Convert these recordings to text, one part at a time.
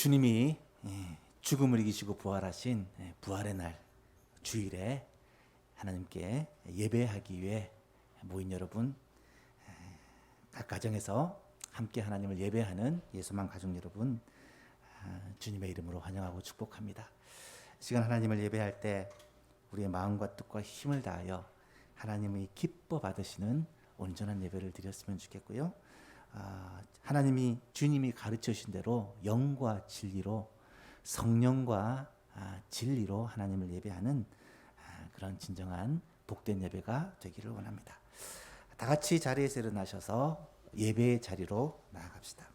주님이 죽음을 이기시고 부활하신 부활의 날 주일에 하나님께 예배하기 위해 모인 여러분, 각 가정에서 함께 하나님을 예배하는 예수만 가족 여러분, 주님의 이름으로 환영하고 축복합니다. 이 시간 하나님을 예배할 때 우리의 마음과 뜻과 힘을 다하여 하나님이 기뻐 받으시는 온전한 예배를 드렸으면 좋겠고요. 하나님이 주님이 가르쳐 주신 대로 영과 진리로, 성령과 진리로 하나님을 예배하는 그런 진정한 복된 예배가 되기를 원합니다. 다 같이 자리에서 일어나셔서 예배의 자리로 나아갑시다.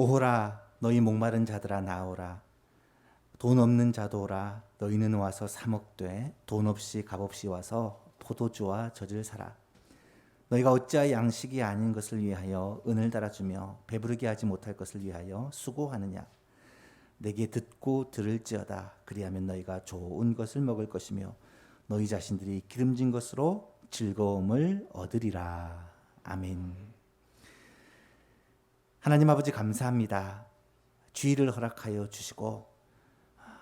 오호라 너희 목마른 자들아 나오라. 돈 없는 자도 오라. 너희는 와서 사 먹되 돈 없이 값 없이 와서 포도주와 젖을 사라. 너희가 어찌하여 양식이 아닌 것을 위하여 은을 달아주며 배부르게 하지 못할 것을 위하여 수고하느냐. 내게 듣고 들을지어다. 그리하면 너희가 좋은 것을 먹을 것이며 너희 자신들이 기름진 것으로 즐거움을 얻으리라. 아멘. 하나님 아버지 감사합니다. 주일을 허락하여 주시고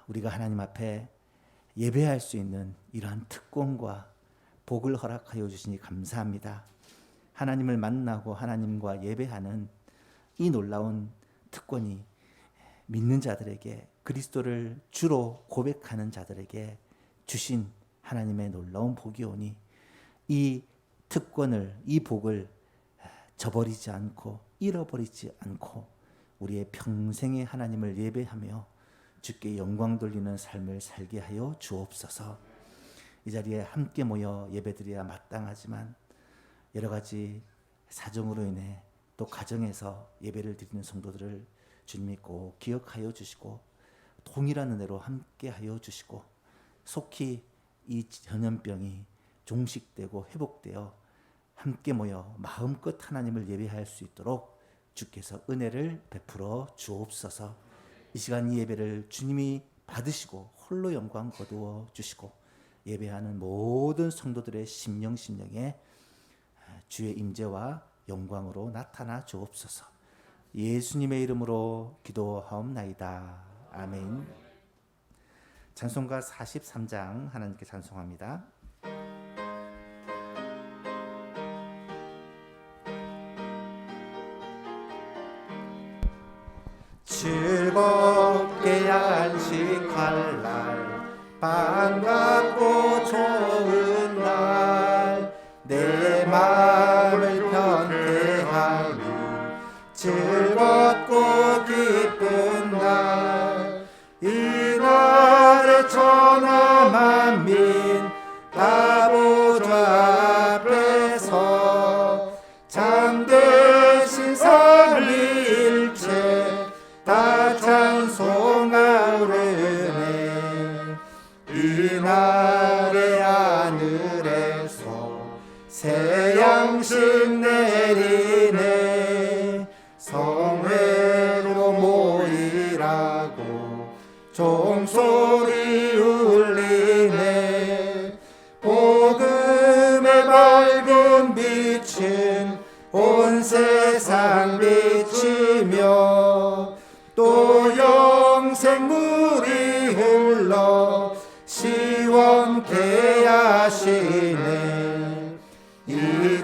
우리가 하나님 앞에 예배할 수 있는 이러한 특권과 복을 허락하여 주시니 감사합니다. 하나님을 만나고 하나님과 예배하는 이 놀라운 특권이 믿는 자들에게, 그리스도를 주로 고백하는 자들에게 주신 하나님의 놀라운 복이오니 이 특권을, 이 복을 저버리지 않고 잃어버리지 않고 우리의 평생에 하나님을 예배하며 주께 영광 돌리는 삶을 살게 하여 주옵소서. 이 자리에 함께 모여 예배드려야 마땅하지만 여러 가지 사정으로 인해 또 가정에서 예배를 드리는 성도들을 주님이 꼭 기억하여 주시고 동일한 은혜로 함께 하여 주시고 속히 이 전염병이 종식되고 회복되어 함께 모여 마음껏 하나님을 예배할 수 있도록 주께서 은혜를 베풀어 주옵소서. 이 시간 이 예배를 주님이 받으시고 홀로 영광 거두어 주시고 예배하는 모든 성도들의 심령에 주의 임재와 영광으로 나타나 주옵소서. 예수님의 이름으로 기도하옵나이다. 아멘. 찬송가 43장 하나님께 찬송합니다. 즐겁게 안식할 날, 반갑고 좋은 날, 내 마음을 편케하니 즐겁고 기쁜 날, 이 날에 천하 만민 다 보좌 앞에서 참되신 삼위일체 다 찬송하오르네. 이 날의 하늘에서 새 양식 내리네. 성회로 모이라고 종소리 울리네. 복음의 밝은 빛은 온 세상 비치며 또 영생물이 흘러 시원케 하시네. 이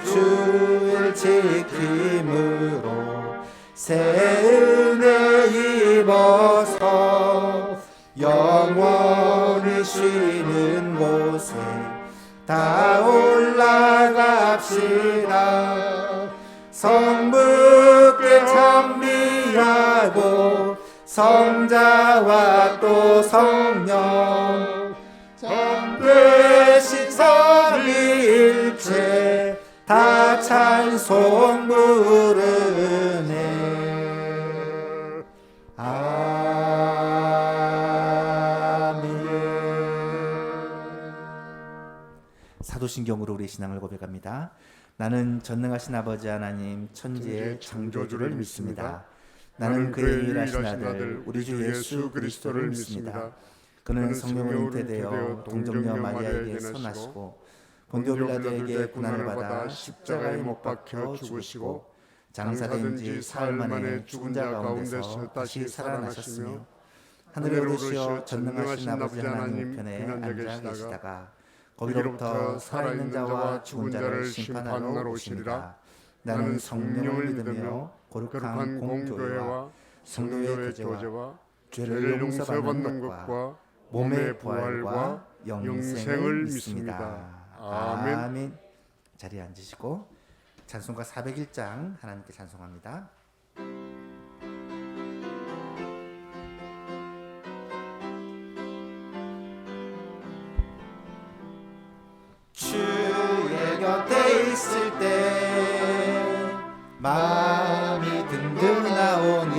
주일 지킴으로 새 은혜 입어서 영원히 쉬는 곳에 다 올라갑시다. 성부께 찬미하고 성자와 또 성령 참되신 삼위일체 다 찬송 부르네. 개도신경으로 우리 신앙을 고백합니다. 나는 전능하신 아버지 하나님 천지의 창조주를 믿습니다. 나는 그의 유일하신 아들 우리 주 예수 그리스도를 믿습니다. 그는 성령으로 잉태되어 동정녀 마리아에게 선하시고 본디오 빌라도에게 고난을 받아 십자가에 못 박혀 죽으시고 장사된 지 사흘 만에 죽은 자 가운데서 다시 살아나셨으며 하늘에 오르시어 전능하신 아버지 하나님 우편에 앉아 계시다가 거기로부터 살아있는 자와 죽은 자를 심판하러 오시리라. 나는 성령을 믿으며 거룩한 공교회와 성도의 교제와 죄를 용서받는 것과 몸의 부활과 영생을 믿습니다. 아멘. 자리에 앉으시고 찬송가 401장 하나님께 찬송합니다. 주의 곁에 있을 때 마음이 든든하오니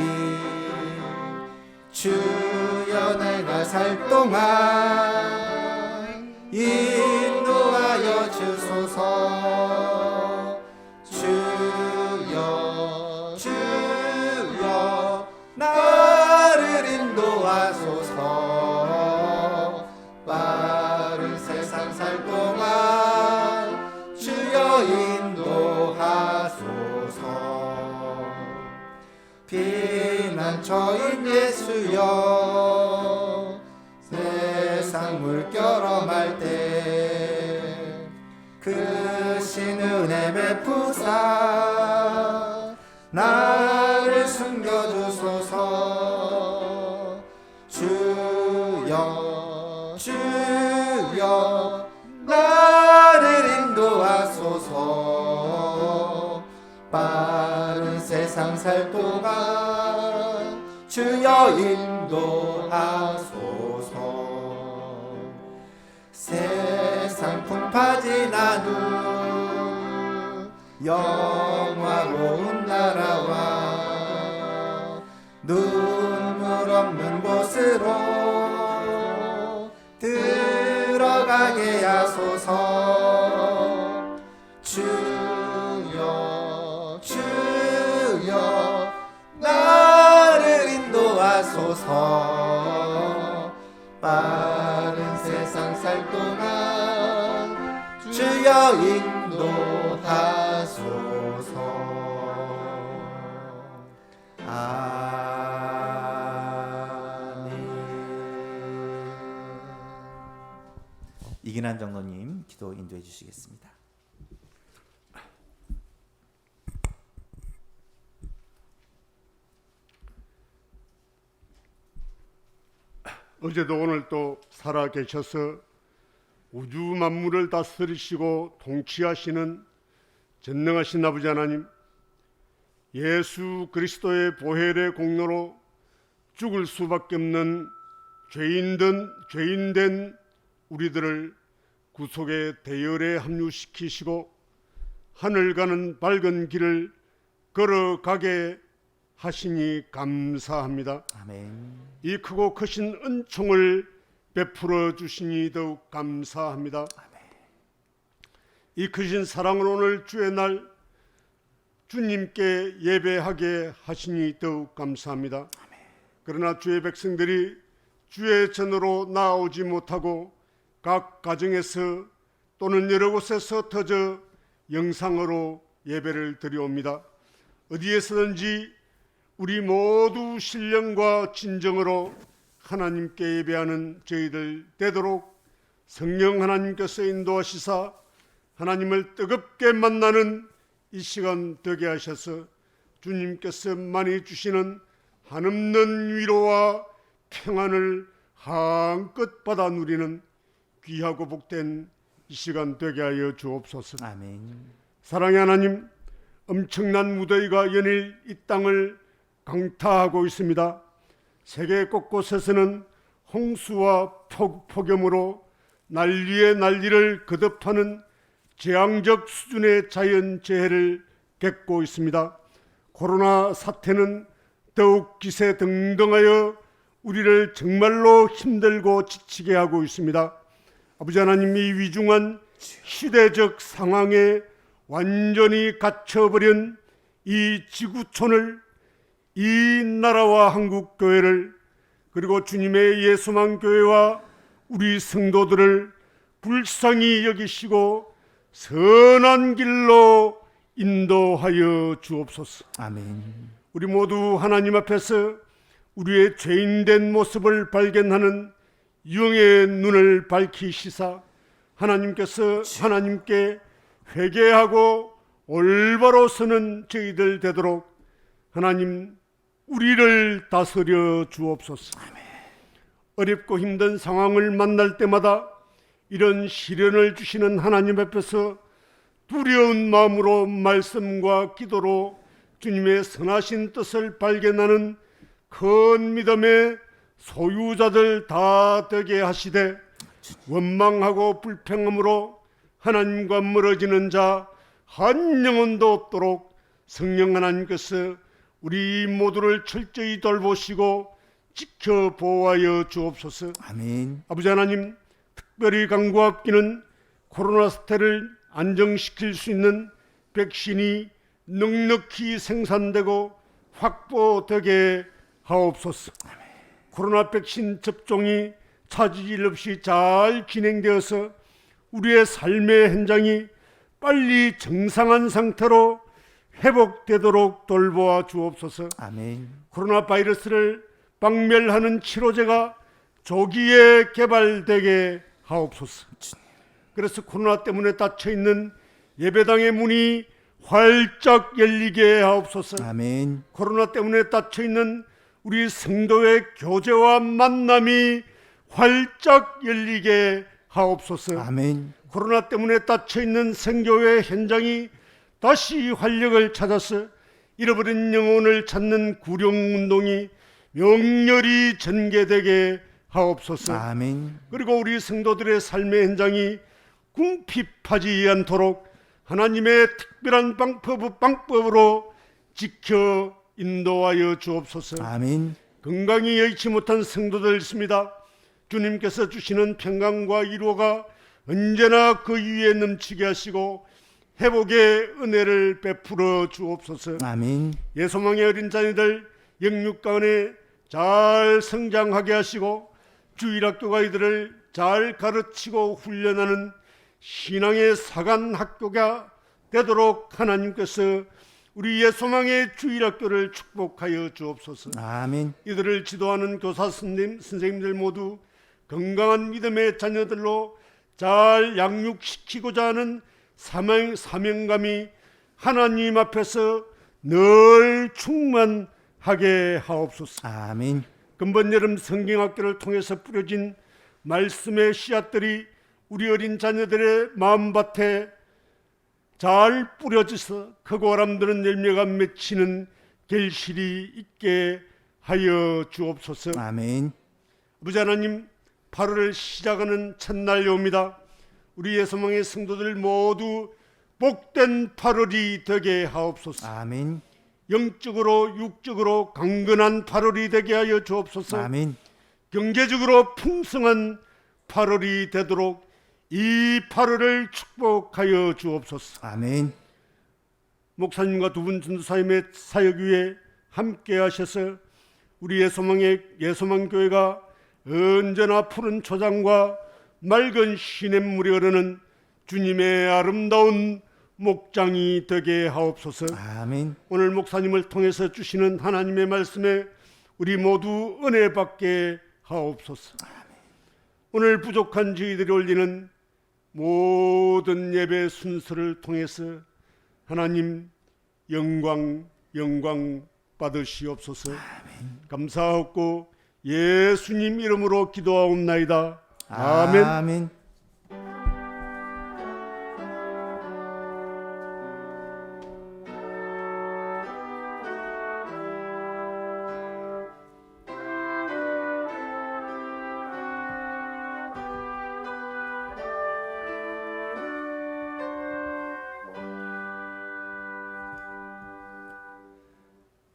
주여 내가 살 동안 인도하여 주소서. 주여 주여 나를 인도하소서. 빠른 세상 살 동안 주여 인도하소서. 피난처인 예수여 세상 물결엄할 때 크신 은혜 베푸사 나를 숨겨주소서. 주여 주여 나를 인도하소서. 빠른 세상 살 동안 주여 인도하소서. 세상 풍파 지난 후 영화로운 나라와 눈물 없는 곳으로 들어가게 하소서. 주여 주여 나를 인도하소서. 빠른 세상 살 동안 주여 인도하소서. 아멘. 이긴한 장로님 기도 인도해 주시겠습니다. 어제도 오늘도 살아 계셔서 우주 만물을 다스리시고 통치하시는 전능하신 아버지 하나님, 예수 그리스도의 보혈의 공로로 죽을 수밖에 없는 죄인된 우리들을 구속의 대열에 합류시키시고 하늘 가는 밝은 길을 걸어가게 하시니 감사합니다. 아멘. 이 크고 크신 은총을 베풀어 주시니 더욱 감사합니다. 아멘. 이 크신 사랑을 오늘 주의 날 주님께 예배하게 하시니 더욱 감사합니다. 아멘. 그러나 주의 백성들이 주의 전으로 나오지 못하고 각 가정에서 또는 여러 곳에서 터져 영상으로 예배를 드려옵니다. 어디에서든지 우리 모두 신령과 진정으로 하나님께 예배하는 저희들 되도록 성령 하나님께서 인도하시사 하나님을 뜨겁게 만나는 이 시간 되게 하셔서 주님께서 많이 주시는 한없는 위로와 평안을 한껏 받아 누리는 귀하고 복된 이 시간 되게 하여 주옵소서. 아멘. 사랑의 하나님, 엄청난 무더위가 연일 이 땅을 강타하고 있습니다. 세계 곳곳에서는 홍수와 폭염으로 난리의 난리를 거듭하는 재앙적 수준의 자연재해를 겪고 있습니다. 코로나 사태는 더욱 기세등등하여 우리를 정말로 힘들고 지치게 하고 있습니다. 아버지 하나님, 이 위중한 시대적 상황에 완전히 갇혀버린 이 지구촌을, 이 나라와 한국 교회를, 그리고 주님의 예수만 교회와 우리 성도들을 불쌍히 여기시고 선한 길로 인도하여 주옵소서. 아멘. 우리 모두 하나님 앞에서 우리의 죄인된 모습을 발견하는 영의 눈을 밝히시사 하나님께서 하나님께 회개하고 올바로 서는 저희들 되도록 하나님 우리를 다스려 주옵소서. 어렵고 힘든 상황을 만날 때마다 이런 시련을 주시는 하나님 앞에서 두려운 마음으로 말씀과 기도로 주님의 선하신 뜻을 발견하는 큰 믿음의 소유자들 다 되게 하시되, 원망하고 불평함으로 하나님과 멀어지는 자 한 영혼도 없도록 성령 하나님께서 우리 모두를 철저히 돌보시고 지켜 보호하여 주옵소서. 아멘. 아버지 하나님, 특별히 간구하기는 코로나 사태를 안정시킬 수 있는 백신이 넉넉히 생산되고 확보되게 하옵소서. 코로나 백신 접종이 차질 없이 잘 진행되어서 우리의 삶의 현장이 빨리 정상한 상태로 회복되도록 돌보아 주옵소서. 아멘. 코로나 바이러스를 박멸하는 치료제가 조기에 개발되게 하옵소서. 그래서 코로나 때문에 닫혀있는 예배당의 문이 활짝 열리게 하옵소서. 아멘. 코로나 때문에 닫혀있는 우리 성도의 교제와 만남이 활짝 열리게 하옵소서. 아멘. 코로나 때문에 닫혀있는 선교회 현장이 다시 활력을 찾아서 잃어버린 영혼을 찾는 구령운동이 명렬히 전개되게 하옵소서. 아멘. 그리고 우리 성도들의 삶의 현장이 궁핍하지 않도록 하나님의 특별한 방법으로 지켜 인도하여 주옵소서. 아멘. 건강히 여의치 못한 성도들 있습니다. 주님께서 주시는 평강과 위로가 언제나 그 위에 넘치게 하시고 회복의 은혜를 베풀어 주옵소서. 아멘. 예소망의 어린 자녀들 영육 가운데 잘 성장하게 하시고 주일학교가 이들을 잘 가르치고 훈련하는 신앙의 사관 학교가 되도록 하나님께서 우리 예소망의 주일학교를 축복하여 주옵소서. 아멘. 이들을 지도하는 교사 선생님들 모두 건강한 믿음의 자녀들로 잘 양육시키고자 하는 사명감이 하나님 앞에서 늘 충만하게 하옵소서. 아멘. 금번 여름 성경학교를 통해서 뿌려진 말씀의 씨앗들이 우리 어린 자녀들의 마음밭에 잘 뿌려져서 크고 아름다운 열매가 맺히는 결실이 있게 하여 주옵소서. 아멘. 아버지 하나님, 8월을 시작하는 첫날이 옵니다. 우리 예소망의 성도들 모두 복된 8월이 되게 하옵소서. 아멘. 영적으로 육적으로 강건한 8월이 되게 하여 주옵소서. 아멘. 경제적으로 풍성한 8월이 되도록 이 8월을 축복하여 주옵소서. 아멘. 목사님과 두 분 전도사님의 사역 위에 함께 하셔서 우리 예소망 교회가 언제나 푸른 초장과 맑은 시냇물이 흐르는 주님의 아름다운 목장이 되게 하옵소서. 아멘. 오늘 목사님을 통해서 주시는 하나님의 말씀에 우리 모두 은혜 받게 하옵소서. 오늘 부족한 저희들이 올리는 모든 예배 순서를 통해서 하나님 영광 받으시옵소서. 감사하고 예수님 이름으로 기도하옵나이다. 아멘. 아멘.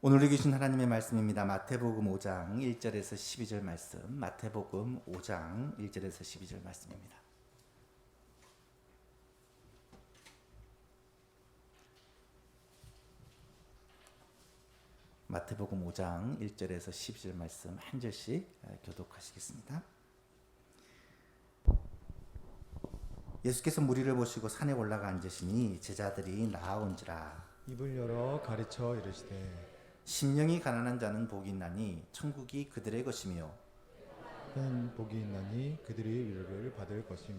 오늘 읽으신 하나님의 말씀입니다. 마태복음 5장 1절에서 12절 말씀. 마태복음 5장 1절에서 12절 말씀입니다. 마태복음 5장 1절에서 12절 말씀 한 절씩 교독하시겠습니다. 예수께서 무리를 보시고 산에 올라가 앉으시니 제자들이 나아온지라. 입을 열어 가르쳐 이르시되 심령이 가난한 자는 복이 있나니 천국이 그들의 것이며 한 복이 있나니 그들이 위로를 받을 것이며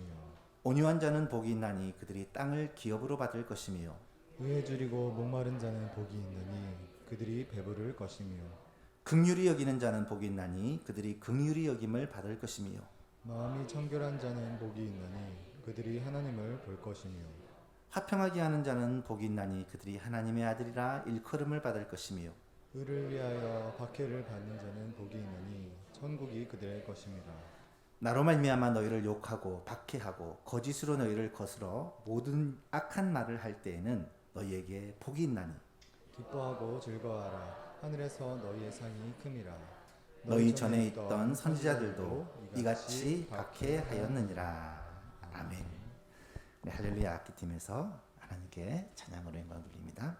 온유한 자는 복이 있나니 그들이 땅을 기업으로 받을 것이며 의에 줄이고 목마른 자는 복이 있나니 그들이 배부를 것이며 긍휼히 여기는 자는 복이 있나니 그들이 긍휼히 여김을 받을 것이며 마음이 청결한 자는 복이 있나니 그들이 하나님을 볼 것이며 화평하게 하는 자는 복이 있나니 그들이 하나님의 아들이라 일컬음을 받을 것이며 의를 위하여 박해를 받는 자는 복이 있나니 천국이 그들의 것입니다. 나로 말미암아 너희를 욕하고 박해하고 거짓으로 너희를 거스러 모든 악한 말을 할 때에는 너희에게 복이 있나니 기뻐하고 즐거워하라. 하늘에서 너희의 상이 큼이라. 너희 전에 있던 선지자들도 이같이 박해하였느니라. 아멘. 네, 할렐루야 악기팀에서 하나님께 찬양으로 영광 돌립니다.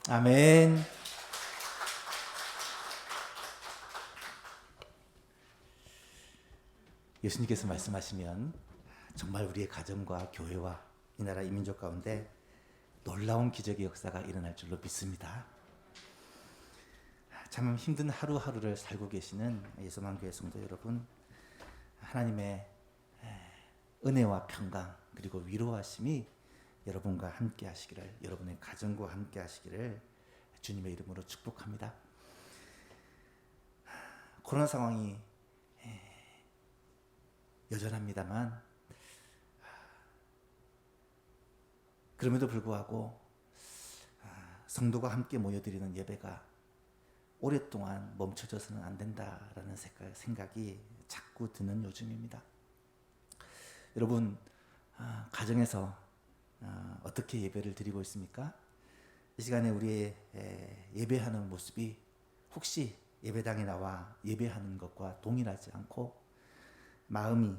아멘. 예수님께서 말씀하시면 정말 우리의 가정과 교회와 이 나라 이 민족 가운데 놀라운 기적의 역사가 일어날 줄로 믿습니다. 참 힘든 하루하루를 살고 계시는 예수만교회 성도 여러분, 하나님의 은혜와 평강 그리고 위로하심이 여러분과 함께 하시기를, 여러분의 가정과 함께 하시기를 주님의 이름으로 축복합니다. 코로나 상황이 여전합니다만 그럼에도 불구하고 성도가 함께 모여드리는 예배가 오랫동안 멈춰져서는 안 된다라는 생각이 자꾸 드는 요즘입니다. 여러분, 가정에서 어떻게 예배를 드리고 있습니까? 이 시간에 우리의 예배하는 모습이 혹시 예배당에 나와 예배하는 것과 동일하지 않고 마음이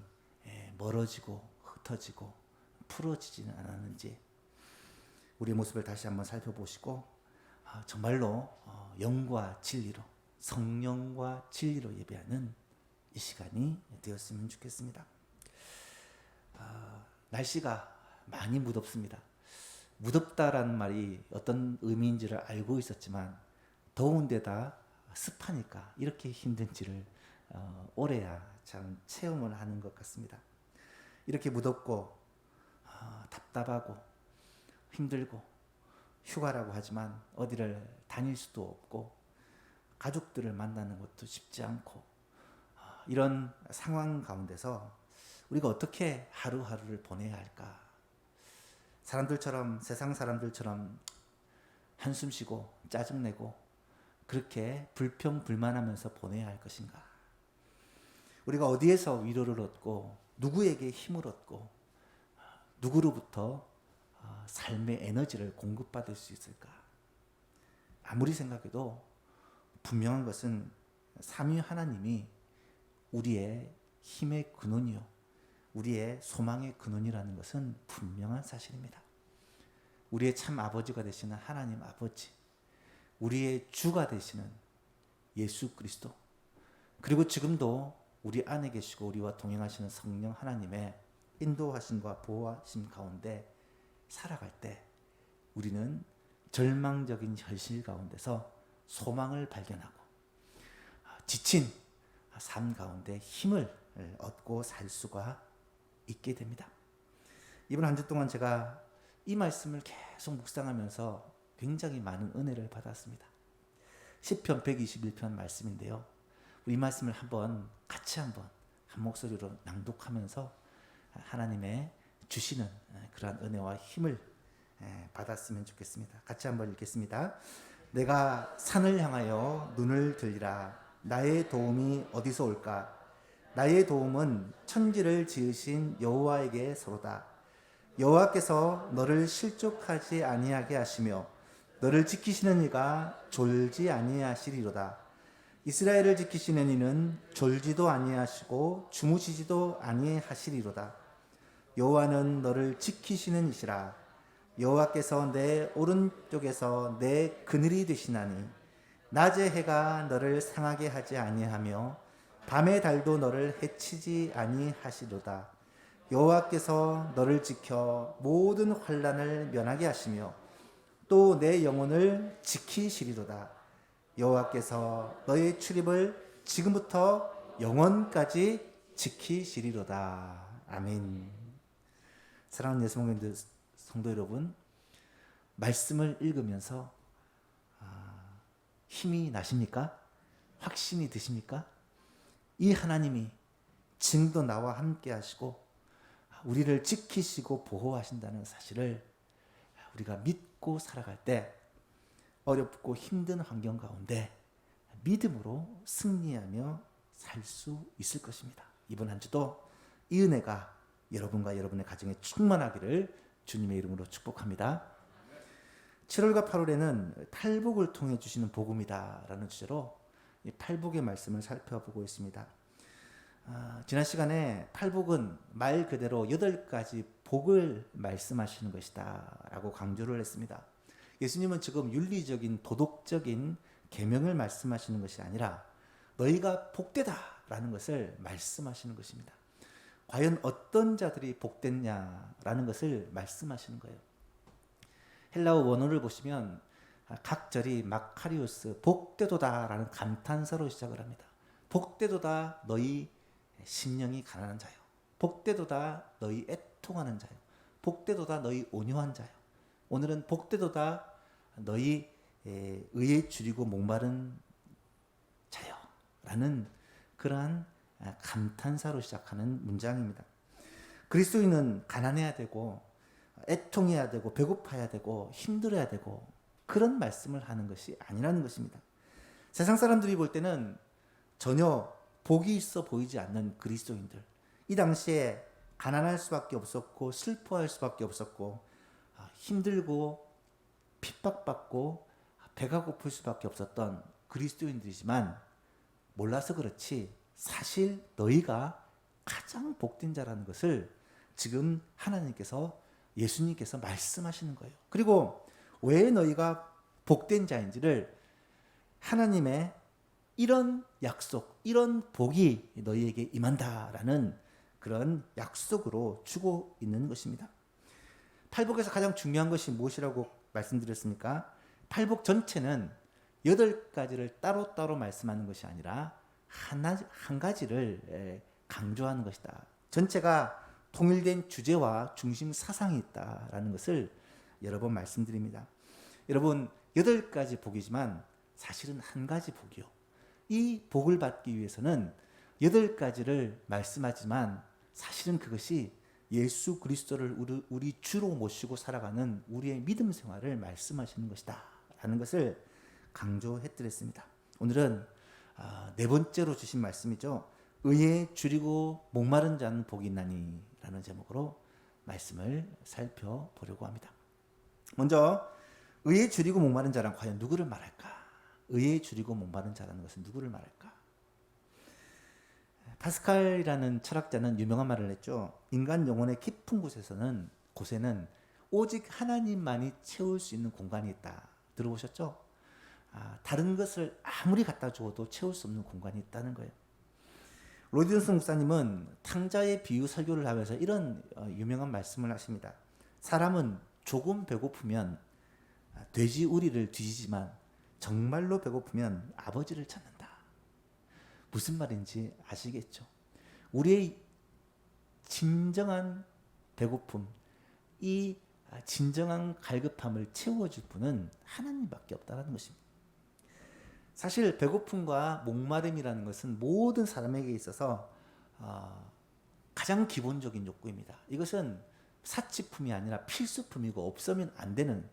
멀어지고 흩어지고 풀어지지는 않았는지 우리의 모습을 다시 한번 살펴보시고 정말로 영과 진리로 성령과 진리로 예배하는 이 시간이 되었으면 좋겠습니다. 날씨가 많이 무덥습니다. 무덥다라는 말이 어떤 의미인지를 알고 있었지만 더운 데다 습하니까 이렇게 힘든지를 올해야 참 체험을 하는 것 같습니다. 이렇게 무덥고 답답하고 힘들고 휴가라고 하지만 어디를 다닐 수도 없고 가족들을 만나는 것도 쉽지 않고 이런 상황 가운데서 우리가 어떻게 하루하루를 보내야 할까? 사람들처럼 세상 사람들처럼 한숨 쉬고 짜증내고 그렇게 불평불만하면서 보내야 할 것인가? 우리가 어디에서 위로를 얻고 누구에게 힘을 얻고 누구로부터 삶의 에너지를 공급받을 수 있을까? 아무리 생각해도 분명한 것은 삼위 하나님이 우리의 힘의 근원이요 우리의 소망의 근원이라는 것은 분명한 사실입니다. 우리의 참 아버지가 되시는 하나님 아버지, 우리의 주가 되시는 예수 그리스도, 그리고 지금도 우리 안에 계시고 우리와 동행하시는 성령 하나님의 인도하심과 보호하심 가운데 살아갈 때 우리는 절망적인 현실 가운데서 소망을 발견하고 지친 삶 가운데 힘을 얻고 살 수가 있게 됩니다. 이번 한 주 동안 제가 이 말씀을 계속 묵상하면서 굉장히 많은 은혜를 받았습니다. 시편 121편 말씀인데요. 이 말씀을 같이 한 목소리로 낭독하면서 하나님의 주시는 그러한 은혜와 힘을 받았으면 좋겠습니다. 같이 한번 읽겠습니다. 내가 산을 향하여 눈을 들리라. 나의 도움이 어디서 올까? 나의 도움은 천지를 지으신 여호와에게서로다. 여호와께서 너를 실족하지 아니하게 하시며 너를 지키시는 이가 졸지 아니하시리로다. 이스라엘을 지키시는 이는 졸지도 아니하시고 주무시지도 아니하시리로다. 여호와는 너를 지키시는 이시라. 여호와께서 내 오른쪽에서 내 그늘이 되시나니 낮의 해가 너를 상하게 하지 아니하며 밤의 달도 너를 해치지 아니하시로다. 여호와께서 너를 지켜 모든 환난을 면하게 하시며 또 내 영혼을 지키시리로다. 여호와께서 너의 출입을 지금부터 영원까지 지키시리로다. 아멘. 사랑하는 예수님들 성도 여러분, 말씀을 읽으면서 힘이 나십니까? 확신이 드십니까? 이 하나님이 지금도 나와 함께 하시고 우리를 지키시고 보호하신다는 사실을 우리가 믿고 살아갈 때 어렵고 힘든 환경 가운데 믿음으로 승리하며 살 수 있을 것입니다. 이번 한 주도 이 은혜가 여러분과 여러분의 가정에 충만하기를 주님의 이름으로 축복합니다. 7월과 8월에는 팔복을 통해 주시는 복음이다 라는 주제로 이 팔복의 말씀을 살펴보고 있습니다. 지난 시간에 팔복은 말 그대로 8가지 복을 말씀하시는 것이다 라고 강조를 했습니다. 예수님은 지금 윤리적인 도덕적인 계명을 말씀하시는 것이 아니라 너희가 복되다 라는 것을 말씀하시는 것입니다. 과연 어떤 자들이 복됐냐라는 것을 말씀하시는 거예요. 헬라어 원어를 보시면 각 절이 마카리우스 복되도다 라는 감탄사로 시작을 합니다. 복되도다 너희 심령이 가난한 자요. 복되도다 너희 애통하는 자요. 복되도다 너희 온유한 자요. 오늘은 복되도다 너희 의에 줄이고 목마른 자요 라는 그러한 감탄사로 시작하는 문장입니다. 그리스도인은 가난해야 되고 애통해야 되고 배고파야 되고 힘들어야 되고 그런 말씀을 하는 것이 아니라는 것입니다. 세상 사람들이 볼 때는 전혀 복이 있어 보이지 않는 그리스도인들, 이 당시에 가난할 수밖에 없었고 슬퍼할 수밖에 없었고 힘들고 핍박받고 배가 고플 수밖에 없었던 그리스도인들이지만 몰라서 그렇지 사실 너희가 가장 복된 자라는 것을 지금 하나님께서 예수님께서 말씀하시는 거예요. 그리고 왜 너희가 복된 자인지를 하나님의 이런 약속, 이런 복이 너희에게 임한다라는 그런 약속으로 주고 있는 것입니다. 팔복에서 가장 중요한 것이 무엇이라고 말씀드렸습니까? 팔복 전체는 8가지를 따로따로 말씀하는 것이 아니라 한 가지를 강조하는 것이다. 전체가 통일된 주제와 중심 사상이 있다라는 것을 여러 번 말씀드립니다. 여러분 8가지 복이지만 사실은 한 가지 복이요. 이 복을 받기 위해서는 8가지를 말씀하지만 사실은 그것이 예수 그리스도를 우리 주로 모시고 살아가는 우리의 믿음 생활을 말씀하시는 것이다 라는 것을 강조해드렸습니다. 오늘은 4번째로 주신 말씀이죠. 의에 줄이고 목마른 자는 복이 있나니 라는 제목으로 말씀을 살펴보려고 합니다. 먼저 의에 줄이고 목마른 자란 과연 누구를 말할까? 의에 줄이고 목마른 자라는 것은 누구를 말할까? 파스칼이라는 철학자는 유명한 말을 했죠. 인간 영혼의 깊은 곳에는 오직 하나님만이 채울 수 있는 공간이 있다. 들어보셨죠? 다른 것을 아무리 갖다 주어도 채울 수 없는 공간이 있다는 거예요. 로이드 목사님은 탕자의 비유 설교를 하면서 이런 유명한 말씀을 하십니다. 사람은 조금 배고프면 돼지 우리를 뒤지지만 정말로 배고프면 아버지를 찾는다. 무슨 말인지 아시겠죠? 우리의 진정한 배고픔, 이 진정한 갈급함을 채워줄 분은 하나님밖에 없다는 것입니다. 사실 배고픔과 목마름이라는 것은 모든 사람에게 있어서 가장 기본적인 욕구입니다. 이것은 사치품이 아니라 필수품이고 없으면 안 되는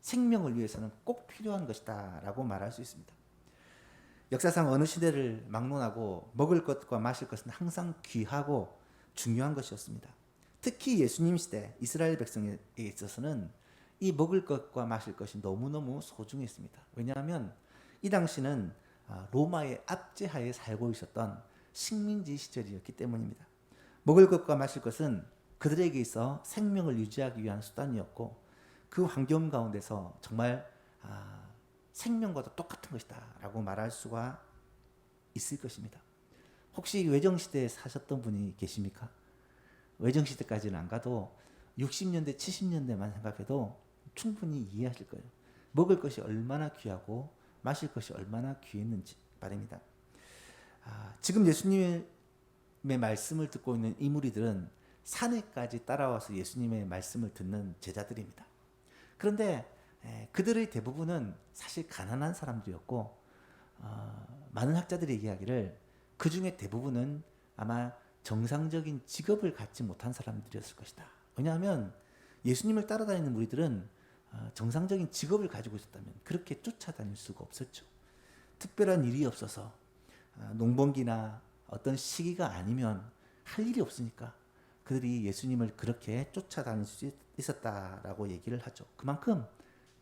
생명을 위해서는 꼭 필요한 것이다 라고 말할 수 있습니다. 역사상 어느 시대를 막론하고 먹을 것과 마실 것은 항상 귀하고 중요한 것이었습니다. 특히 예수님 시대 이스라엘 백성에 있어서는 이 먹을 것과 마실 것이 너무너무 소중했습니다. 왜냐하면 이 당시는 로마의 압제하에 살고 있었던 식민지 시절이었기 때문입니다. 먹을 것과 마실 것은 그들에게 있어 생명을 유지하기 위한 수단이었고 그 환경 가운데서 정말 생명과도 똑같은 것이다 라고 말할 수가 있을 것입니다. 혹시 외정시대에 사셨던 분이 계십니까? 외정시대까지는 안 가도 60년대 70년대만 생각해도 충분히 이해하실 거예요. 먹을 것이 얼마나 귀하고 마실 것이 얼마나 귀했는지 말입니다. 지금 예수님의 말씀을 듣고 있는 이 무리들은 산에까지 따라와서 예수님의 말씀을 듣는 제자들입니다. 그런데 그들의 대부분은 사실 가난한 사람들이었고 많은 학자들이 얘기하기를 그 중에 대부분은 아마 정상적인 직업을 갖지 못한 사람들이었을 것이다. 왜냐하면 예수님을 따라다니는 무리들은 정상적인 직업을 가지고 있었다면 그렇게 쫓아다닐 수가 없었죠. 특별한 일이 없어서 농번기나 어떤 시기가 아니면 할 일이 없으니까 그들이 예수님을 그렇게 쫓아다닐 수 있었다라고 얘기를 하죠. 그만큼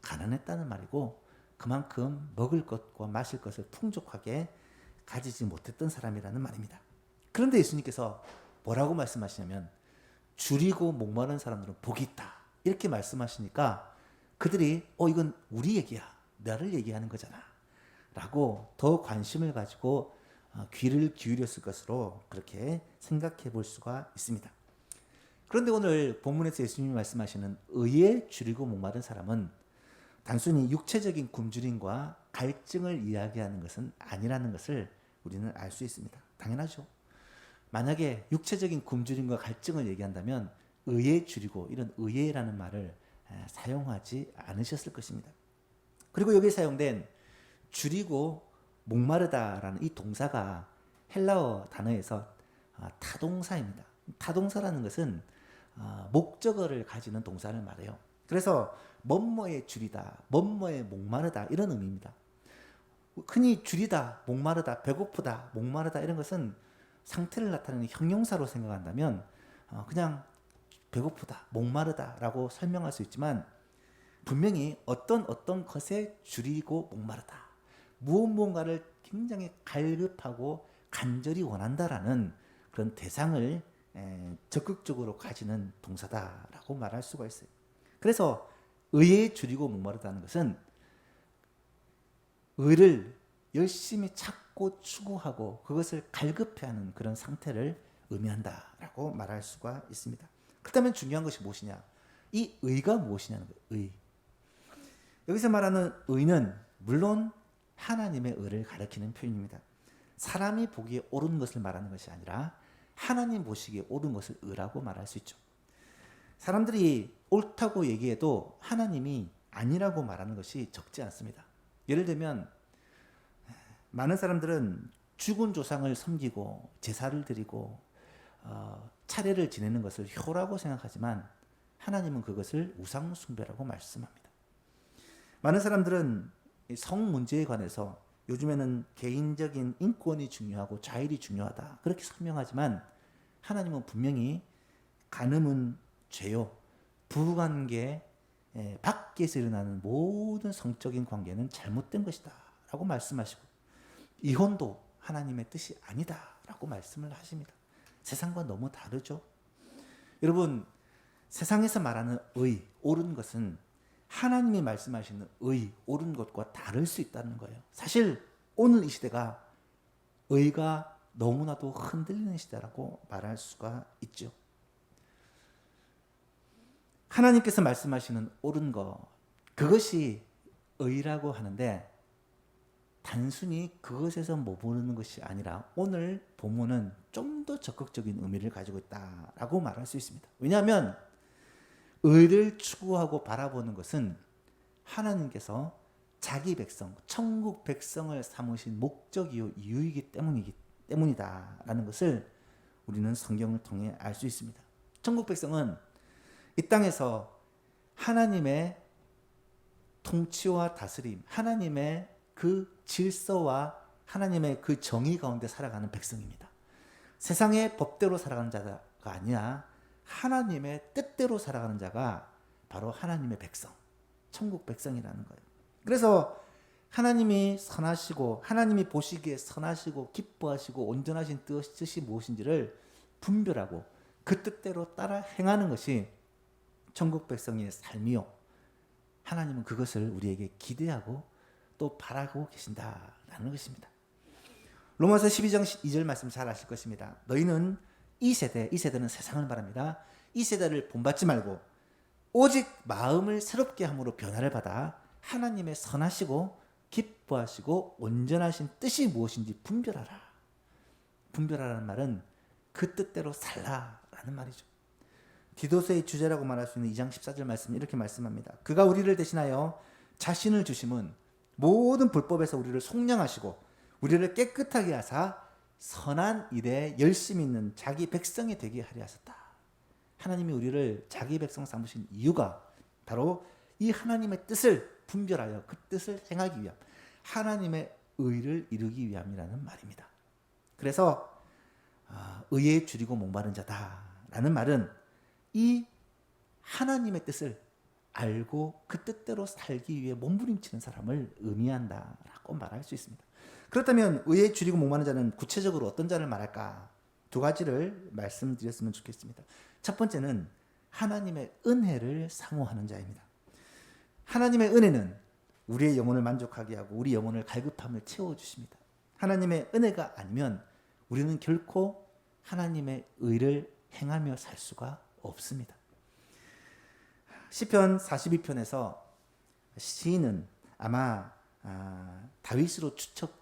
가난했다는 말이고 그만큼 먹을 것과 마실 것을 풍족하게 가지지 못했던 사람이라는 말입니다. 그런데 예수님께서 뭐라고 말씀하시냐면 줄이고 목마른 사람들은 복이 있다 이렇게 말씀하시니까 그들이 이건 우리 얘기야 나를 얘기하는 거잖아 라고 더 관심을 가지고 귀를 기울였을 것으로 그렇게 생각해 볼 수가 있습니다. 그런데 오늘 본문에서 예수님이 말씀하시는 의에 줄이고 목마른 사람은 단순히 육체적인 굶주림과 갈증을 이야기하는 것은 아니라는 것을 우리는 알 수 있습니다. 당연하죠. 만약에 육체적인 굶주림과 갈증을 얘기한다면 의에 줄이고 이런 의에라는 말을 사용하지 않으셨을 것입니다. 그리고 여기에 사용된 줄이고 목마르다라는 이 동사가 헬라어 단어에서 타동사입니다. 타동사라는 것은 목적어를 가지는 동사를 말해요. 그래서 뭐뭐에 줄이다, 뭐뭐에 목마르다 이런 의미입니다. 흔히 줄이다, 목마르다, 배고프다, 목마르다 이런 것은 상태를 나타내는 형용사로 생각한다면 그냥 배고프다, 목마르다라고 설명할 수 있지만 분명히 어떤 것에 줄이고 목마르다, 무언가를 굉장히 갈급하고 간절히 원한다라는 그런 대상을 적극적으로 가지는 동사다라고 말할 수가 있어요. 그래서 의에 줄이고 목마르다는 것은 의를 열심히 찾고 추구하고 그것을 갈급해하는 그런 상태를 의미한다라고 말할 수가 있습니다. 그렇다면 중요한 것이 무엇이냐? 이 의가 무엇이냐는 거예요. 의. 여기서 말하는 의는 물론 하나님의 의를 가리키는 표현입니다. 사람이 보기에 옳은 것을 말하는 것이 아니라 하나님 보시기에 옳은 것을 의라고 말할 수 있죠. 사람들이 옳다고 얘기해도 하나님이 아니라고 말하는 것이 적지 않습니다. 예를 들면 많은 사람들은 죽은 조상을 섬기고 제사를 드리고 차례를 지내는 것을 효라고 생각하지만 하나님은 그것을 우상 숭배라고 말씀합니다. 많은 사람들은 성 문제에 관해서 요즘에는 개인적인 인권이 중요하고 자율이 중요하다 그렇게 설명하지만 하나님은 분명히 간음은 죄요, 부부관계 밖에서 일어나는 모든 성적인 관계는 잘못된 것이다 라고 말씀하시고 이혼도 하나님의 뜻이 아니다 라고 말씀을 하십니다. 세상과 너무 다르죠. 여러분, 세상에서 말하는 의, 옳은 것은 하나님이 말씀하시는 의, 옳은 것과 다를 수 있다는 거예요. 사실 오늘 이 시대가 의가 너무나도 흔들리는 시대라고 말할 수가 있죠. 하나님께서 말씀하시는 옳은 것, 그것이 의라고 하는데 단순히 그것에서 머무르는 것이 아니라 오늘 본문은 좀 더 적극적인 의미를 가지고 있다라고 말할 수 있습니다. 왜냐하면 의를 추구하고 바라보는 것은 하나님께서 자기 백성, 천국 백성을 삼으신 목적이요 이유이기 때문이다라는 것을 우리는 성경을 통해 알 수 있습니다. 천국 백성은 이 땅에서 하나님의 통치와 다스림, 하나님의 그 질서와 하나님의 그 정의 가운데 살아가는 백성입니다. 세상의 법대로 살아가는 자가 아니라 하나님의 뜻대로 살아가는 자가 바로 하나님의 백성, 천국 백성이라는 거예요. 그래서 하나님이 선하시고 하나님이 보시기에 선하시고 기뻐하시고 온전하신 뜻이 무엇인지를 분별하고 그 뜻대로 따라 행하는 것이 천국 백성의 삶이요, 하나님은 그것을 우리에게 기대하고 또 바라고 계신다라는 것입니다. 로마서 12장 2절 말씀 잘 아실 것입니다. 너희는 이 세대는 세상을 말합니다. 이 세대를 본받지 말고 오직 마음을 새롭게 함으로 변화를 받아 하나님의 선하시고 기뻐하시고 온전하신 뜻이 무엇인지 분별하라. 분별하라는 말은 그 뜻대로 살라라는 말이죠. 디도서의 주제라고 말할 수 있는 2장 14절 말씀 이렇게 말씀합니다. 그가 우리를 대신하여 자신을 주심은 모든 불법에서 우리를 속량하시고 우리를 깨끗하게 하사 선한 일에 열심히 있는 자기 백성이 되게 하려 하셨다. 하나님이 우리를 자기 백성 삼으신 이유가 바로 이 하나님의 뜻을 분별하여 그 뜻을 행하기 위함, 하나님의 의를 이루기 위함이라는 말입니다. 그래서 의에 줄이고 목마른 자다라는 말은 이 하나님의 뜻을 알고 그 뜻대로 살기 위해 몸부림치는 사람을 의미한다라고 말할 수 있습니다. 그렇다면 의에 줄이고 목마른 자는 구체적으로 어떤 자를 말할까? 두 가지를 말씀드렸으면 좋겠습니다. 첫 번째는 하나님의 은혜를 사모하는 자입니다. 하나님의 은혜는 우리의 영혼을 만족하게 하고 우리 영혼을 갈급함을 채워주십니다. 하나님의 은혜가 아니면 우리는 결코 하나님의 의를 행하며 살 수가 없습니다. 시편 42편에서 시인은 아마 다윗으로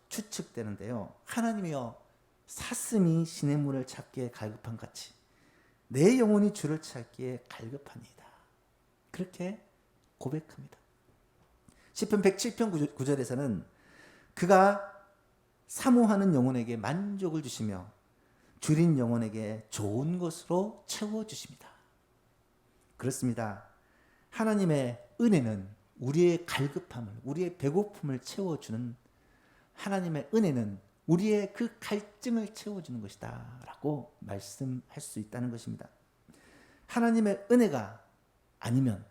추측되는데요. 하나님이여 사슴이 시냇물을 찾기에 갈급한 같이 내 영혼이 주를 찾기에 갈급하니이다. 그렇게 고백합니다. 시편 107편 9절에서는 그가 사모하는 영혼에게 만족을 주시며 줄인 영혼에게 좋은 것으로 채워주십니다. 그렇습니다. 하나님의 은혜는 우리의 갈급함을, 우리의 배고픔을 채워주는, 하나님의 은혜는 우리의 그 갈증을 채워주는 것이다 라고 말씀할 수 있다는 것입니다. 하나님의 은혜가 아니면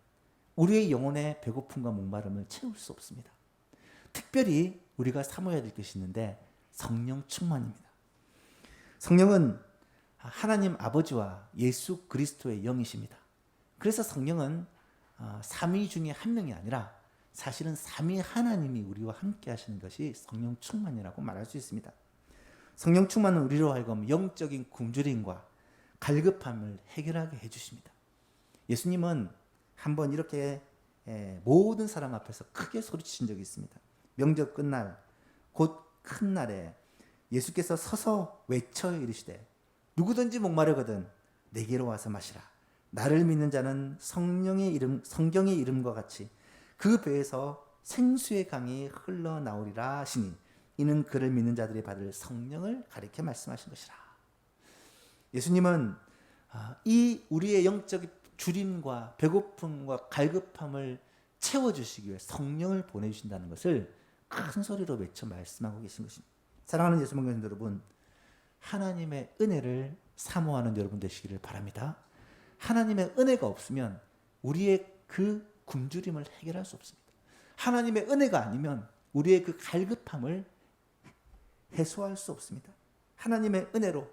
우리의 영혼의 배고픔과 목마름을 채울 수 없습니다. 특별히 우리가 사모해야 될 것이 있는데 성령 충만입니다. 성령은 하나님 아버지와 예수 그리스도의 영이십니다. 그래서 성령은 삼위 중에 한 명이 아니라 사실은 삼위 하나님이 우리와 함께 하시는 것이 성령 충만이라고 말할 수 있습니다. 성령 충만은 우리로 하여금 영적인 굶주림과 갈급함을 해결하게 해주십니다. 예수님은 한번 이렇게 모든 사람 앞에서 크게 소리치신 적이 있습니다. 명절 끝날 곧 큰 날에 예수께서 서서 외쳐 이르시되 누구든지 목마르거든 내게로 와서 마시라. 나를 믿는 자는 성령의 이름과 같이 그 배에서 생수의 강이 흘러나오리라 하시니 이는 그를 믿는 자들이 받을 성령을 가리켜 말씀하신 것이라. 예수님은 이 우리의 영적 주림과 배고픔과 갈급함을 채워주시기 위해 성령을 보내주신다는 것을 큰 소리로 외쳐 말씀하고 계신 것입니다. 사랑하는 예수 믿는 여러분, 하나님의 은혜를 사모하는 여러분 되시기를 바랍니다. 하나님의 은혜가 없으면 우리의 그 굶주림을 해결할 수 없습니다. 하나님의 은혜가 아니면 우리의 그 갈급함을 해소할 수 없습니다. 하나님의 은혜로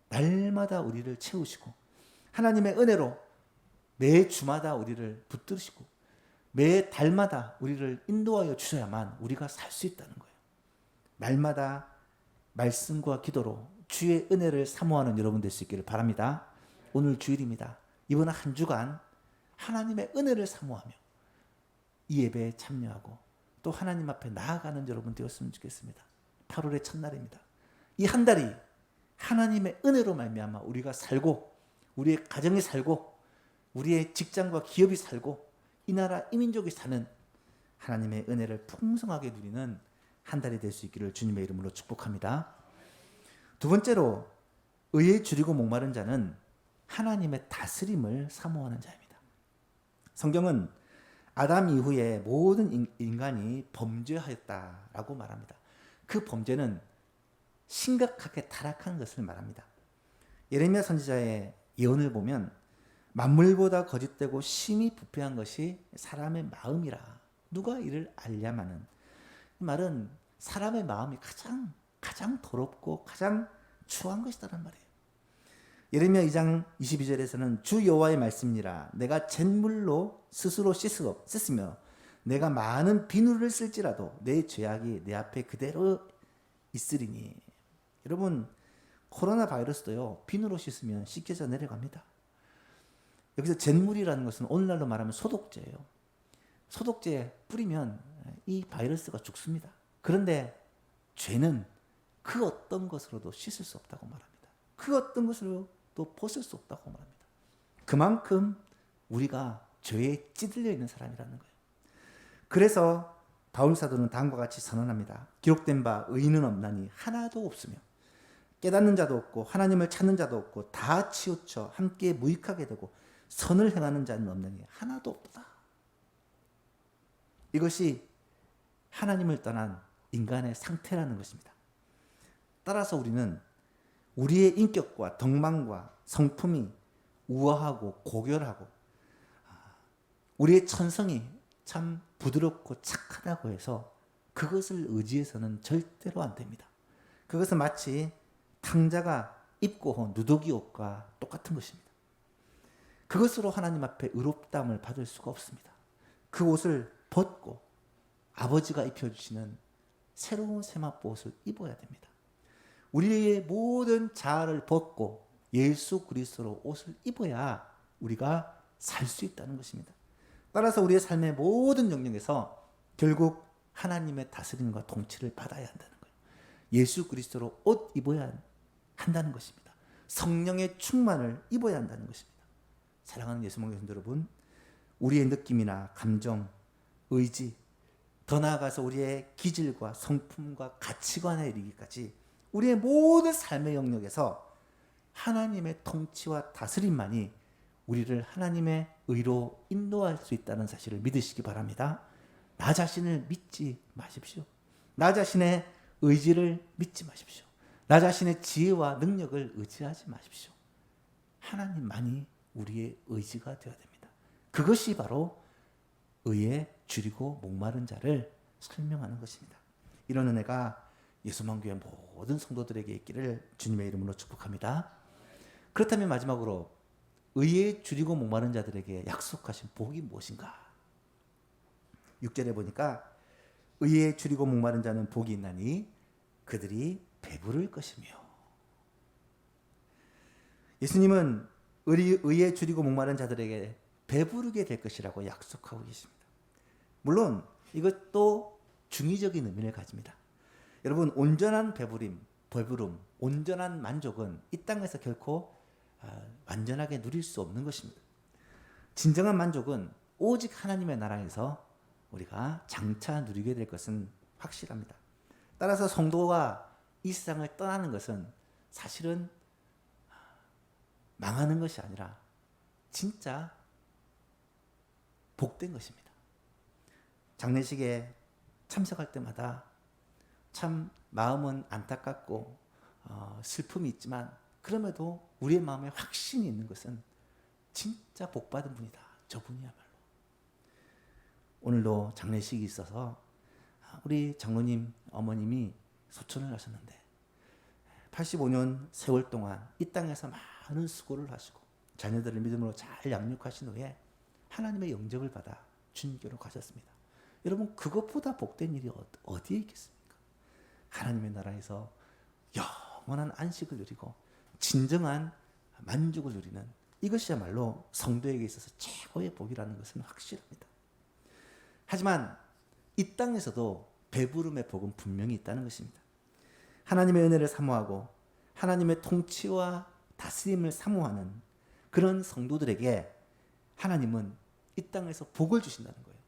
날마다 우리를 채우시고 하나님의 은혜로 매 주마다 우리를 붙들으시고 매 달마다 우리를 인도하여 주셔야만 우리가 살 수 있다는 거예요. 날마다 말씀과 기도로 주의 은혜를 사모하는 여러분 될 수 있기를 바랍니다. 오늘 주일입니다. 이번 한 주간 하나님의 은혜를 사모하며 이 예배에 참여하고 또 하나님 앞에 나아가는 여러분 되었으면 좋겠습니다. 8월의 첫날입니다. 이 한 달이 하나님의 은혜로 말미암아 우리가 살고 우리의 가정이 살고 우리의 직장과 기업이 살고 이 나라 이 민족이 사는 하나님의 은혜를 풍성하게 누리는 한 달이 될 수 있기를 주님의 이름으로 축복합니다. 두 번째로 의에 줄이고 목마른 자는 하나님의 다스림을 사모하는 자입니다. 성경은 아담 이후에 모든 인간이 범죄하였다라고 말합니다. 그 범죄는 심각하게 타락한 것을 말합니다. 예레미야 선지자의 예언을 보면 만물보다 거짓되고 심히 부패한 것이 사람의 마음이라 누가 이를 알랴마는, 이 말은 사람의 마음이 가장 더럽고 가장 추한 것이다라는 말이에요. 예레미야 2장 22절에서는 주 여호와의 말씀이라 내가 잿물로 스스로 씻으며 내가 많은 비누를 쓸지라도 내 죄악이 내 앞에 그대로 있으리니. 여러분, 코로나 바이러스도요 비누로 씻으면 씻겨져 내려갑니다. 여기서 잿물이라는 것은 오늘날로 말하면 소독제예요. 소독제 뿌리면 이 바이러스가 죽습니다. 그런데 죄는 그 어떤 것으로도 씻을 수 없다고 말합니다. 그 어떤 것으로도 벗을 수 없다고 말합니다. 그만큼 우리가 죄에 찌들려 있는 사람이라는 거예요. 그래서 바울 사도는 다음과 같이 선언합니다. 기록된 바 의인은 없나니 하나도 없으며 깨닫는 자도 없고 하나님을 찾는 자도 없고 다 치우쳐 함께 무익하게 되고 선을 행하는 자는 없느니 하나도 없다. 이것이 하나님을 떠난 인간의 상태라는 것입니다. 따라서 우리는 우리의 인격과 덕망과 성품이 우아하고 고결하고 우리의 천성이 참 부드럽고 착하다고 해서 그것을 의지해서는 절대로 안 됩니다. 그것은 마치 탕자가 입고 온 누더기 옷과 똑같은 것입니다. 그것으로 하나님 앞에 의롭다함을 받을 수가 없습니다. 그 옷을 벗고 아버지가 입혀주시는 새로운 세마포 옷을 입어야 됩니다. 우리의 모든 자아를 벗고 예수 그리스도로 옷을 입어야 우리가 살 수 있다는 것입니다. 따라서 우리의 삶의 모든 영역에서 결국 하나님의 다스림과 통치를 받아야 한다는 거예요. 예수 그리스도로 옷 입어야 한다는 것입니다. 성령의 충만을 입어야 한다는 것입니다. 사랑하는 예수 믿는 여러분, 우리의 느낌이나 감정, 의지, 더 나아가서 우리의 기질과 성품과 가치관에 이르기까지 우리의 모든 삶의 영역에서 하나님의 통치와 다스림만이 우리를 하나님의 의로 인도할 수 있다는 사실을 믿으시기 바랍니다. 나 자신을 믿지 마십시오. 나 자신의 의지를 믿지 마십시오. 나 자신의 지혜와 능력을 의지하지 마십시오. 하나님만이 우리의 의지가 되어야 됩니다. 그것이 바로 의에 줄이고 목마른 자를 설명하는 것입니다. 이런 은혜가 예수만교회 모든 성도들에게 있기를 주님의 이름으로 축복합니다. 그렇다면 마지막으로 의에 줄이고 목마른 자들에게 약속하신 복이 무엇인가? 6절에 보니까 의에 줄이고 목마른 자는 복이 있나니 그들이 배부를 것이며, 예수님은 의에 줄이고 목마른 자들에게 배부르게 될 것이라고 약속하고 계십니다. 물론 이것도 중의적인 의미를 가집니다. 여러분, 온전한 배부름, 온전한 만족은 이 땅에서 결코 완전하게 누릴 수 없는 것입니다. 진정한 만족은 오직 하나님의 나라에서 우리가 장차 누리게 될 것은 확실합니다. 따라서 성도가 이 세상을 떠나는 것은 사실은 망하는 것이 아니라 진짜 복된 것입니다. 장례식에 참석할 때마다 참 마음은 안타깝고 슬픔이 있지만, 그럼에도 우리의 마음에 확신이 있는 것은 진짜 복받은 분이다, 저분이야말로. 오늘도 장례식이 있어서 우리 장로님 어머님이 소천을 하셨는데 85년 세월 동안 이 땅에서 많은 수고를 하시고 자녀들을 믿음으로 잘 양육하신 후에 하나님의 영접을 받아 주님께로 가셨습니다. 여러분, 그것보다 복된 일이 어디에 있겠습니까? 하나님의 나라에서 영원한 안식을 누리고 진정한 만족을 누리는, 이것이야말로 성도에게 있어서 최고의 복이라는 것은 확실합니다. 하지만 이 땅에서도 배부름의 복은 분명히 있다는 것입니다. 하나님의 은혜를 사모하고 하나님의 통치와 다스림을 사모하는 그런 성도들에게 하나님은 이 땅에서 복을 주신다는 거예요.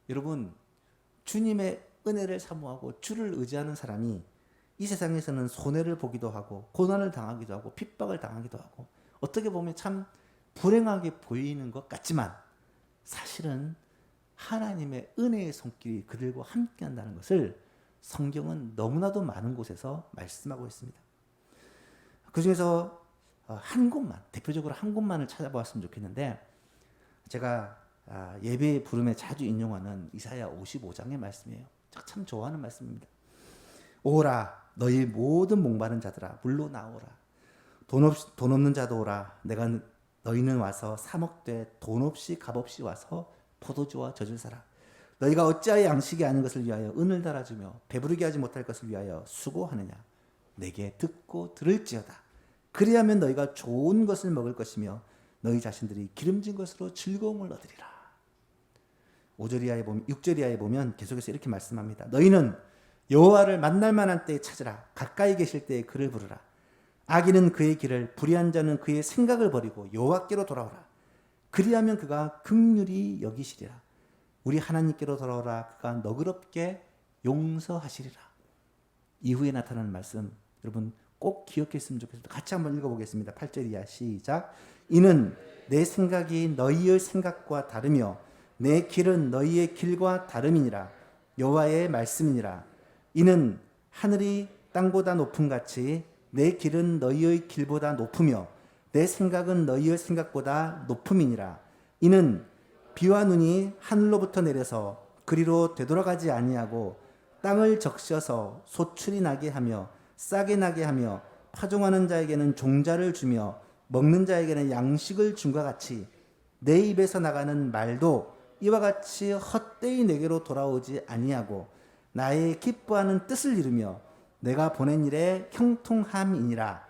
여러분, 주님의 은혜를 사모하고 주를 의지하는 사람이 이 세상에서는 손해를 보기도 하고 고난을 당하기도 하고 핍박을 당하기도 하고 어떻게 보면 참 불행하게 보이는 것 같지만, 사실은 하나님의 은혜의 손길이 그들과 함께 한다는 것을 성경은 너무나도 많은 곳에서 말씀하고 있습니다. 그 중에서 한 곳만, 대표적으로 한 곳만을 찾아보았으면 좋겠는데, 제가 예배 부름에 자주 인용하는 이사야 55장의 말씀이에요. 제가 참 좋아하는 말씀입니다. 오라 너희 모든 목마른 자들아 물로 나오라. 돈 없는 자도 오라. 내가 너희는 와서 사 먹되 돈 없이 값 없이 와서 포도주와 젖을 사라. 너희가 어찌하여 양식이 아닌 것을 위하여 은을 달아주며 배부르게 하지 못할 것을 위하여 수고하느냐. 내게 듣고 들을지어다. 그리하면 너희가 좋은 것을 먹을 것이며 너희 자신들이 기름진 것으로 즐거움을 얻으리라. 6절 이하에 보면 계속해서 이렇게 말씀합니다. 너희는 여호와를 만날 만한 때에 찾으라. 가까이 계실 때에 그를 부르라. 악인은 그의 길을, 불의한 자는 그의 생각을 버리고 여호와께로 돌아오라. 그리하면 그가 긍휼히 여기시리라. 우리 하나님께로 돌아오라. 그가 너그럽게 용서하시리라. 이후에 나타나는 말씀, 여러분 꼭 기억했으면 좋겠습니다. 같이 한번 읽어보겠습니다. 8절 이하 시작. 이는 내 생각이 너희의 생각과 다르며 내 길은 너희의 길과 다름이니라. 여호와의 말씀이니라. 이는 하늘이 땅보다 높음 같이 내 길은 너희의 길보다 높으며 내 생각은 너희의 생각보다 높음이니라. 이는 비와 눈이 하늘로부터 내려서 그리로 되돌아가지 아니하고 땅을 적셔서 소출이 나게 하며 싹이 나게 하며 파종하는 자에게는 종자를 주며 먹는 자에게는 양식을 줌과 같이 내 입에서 나가는 말도 이와 같이 헛되이 내게로 돌아오지 아니하고 나의 기뻐하는 뜻을 이루며 내가 보낸 일에 형통함이니라.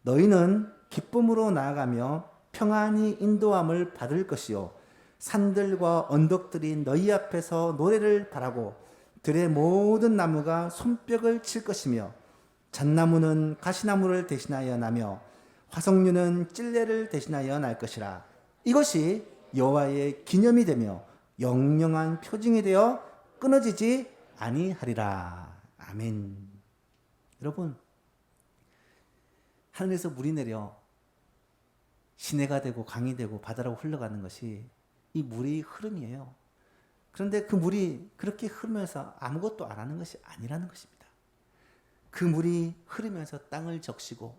너희는 기쁨으로 나아가며 평안히 인도함을 받을 것이요 산들과 언덕들이 너희 앞에서 노래를 바라고 들의 모든 나무가 손뼉을 칠 것이며 잣나무는 가시나무를 대신하여 나며 화석류는 찔레를 대신하여 날 것이라. 이것이 여호와의 기념이 되며 영영한 표징이 되어 끊어지지 아니하리라. 아멘. 여러분, 하늘에서 물이 내려 시내가 되고 강이 되고 바다로 흘러가는 것이 이 물의 흐름이에요. 그런데 그 물이 그렇게 흐르면서 아무것도 안 하는 것이 아니라는 것입니다. 그 물이 흐르면서 땅을 적시고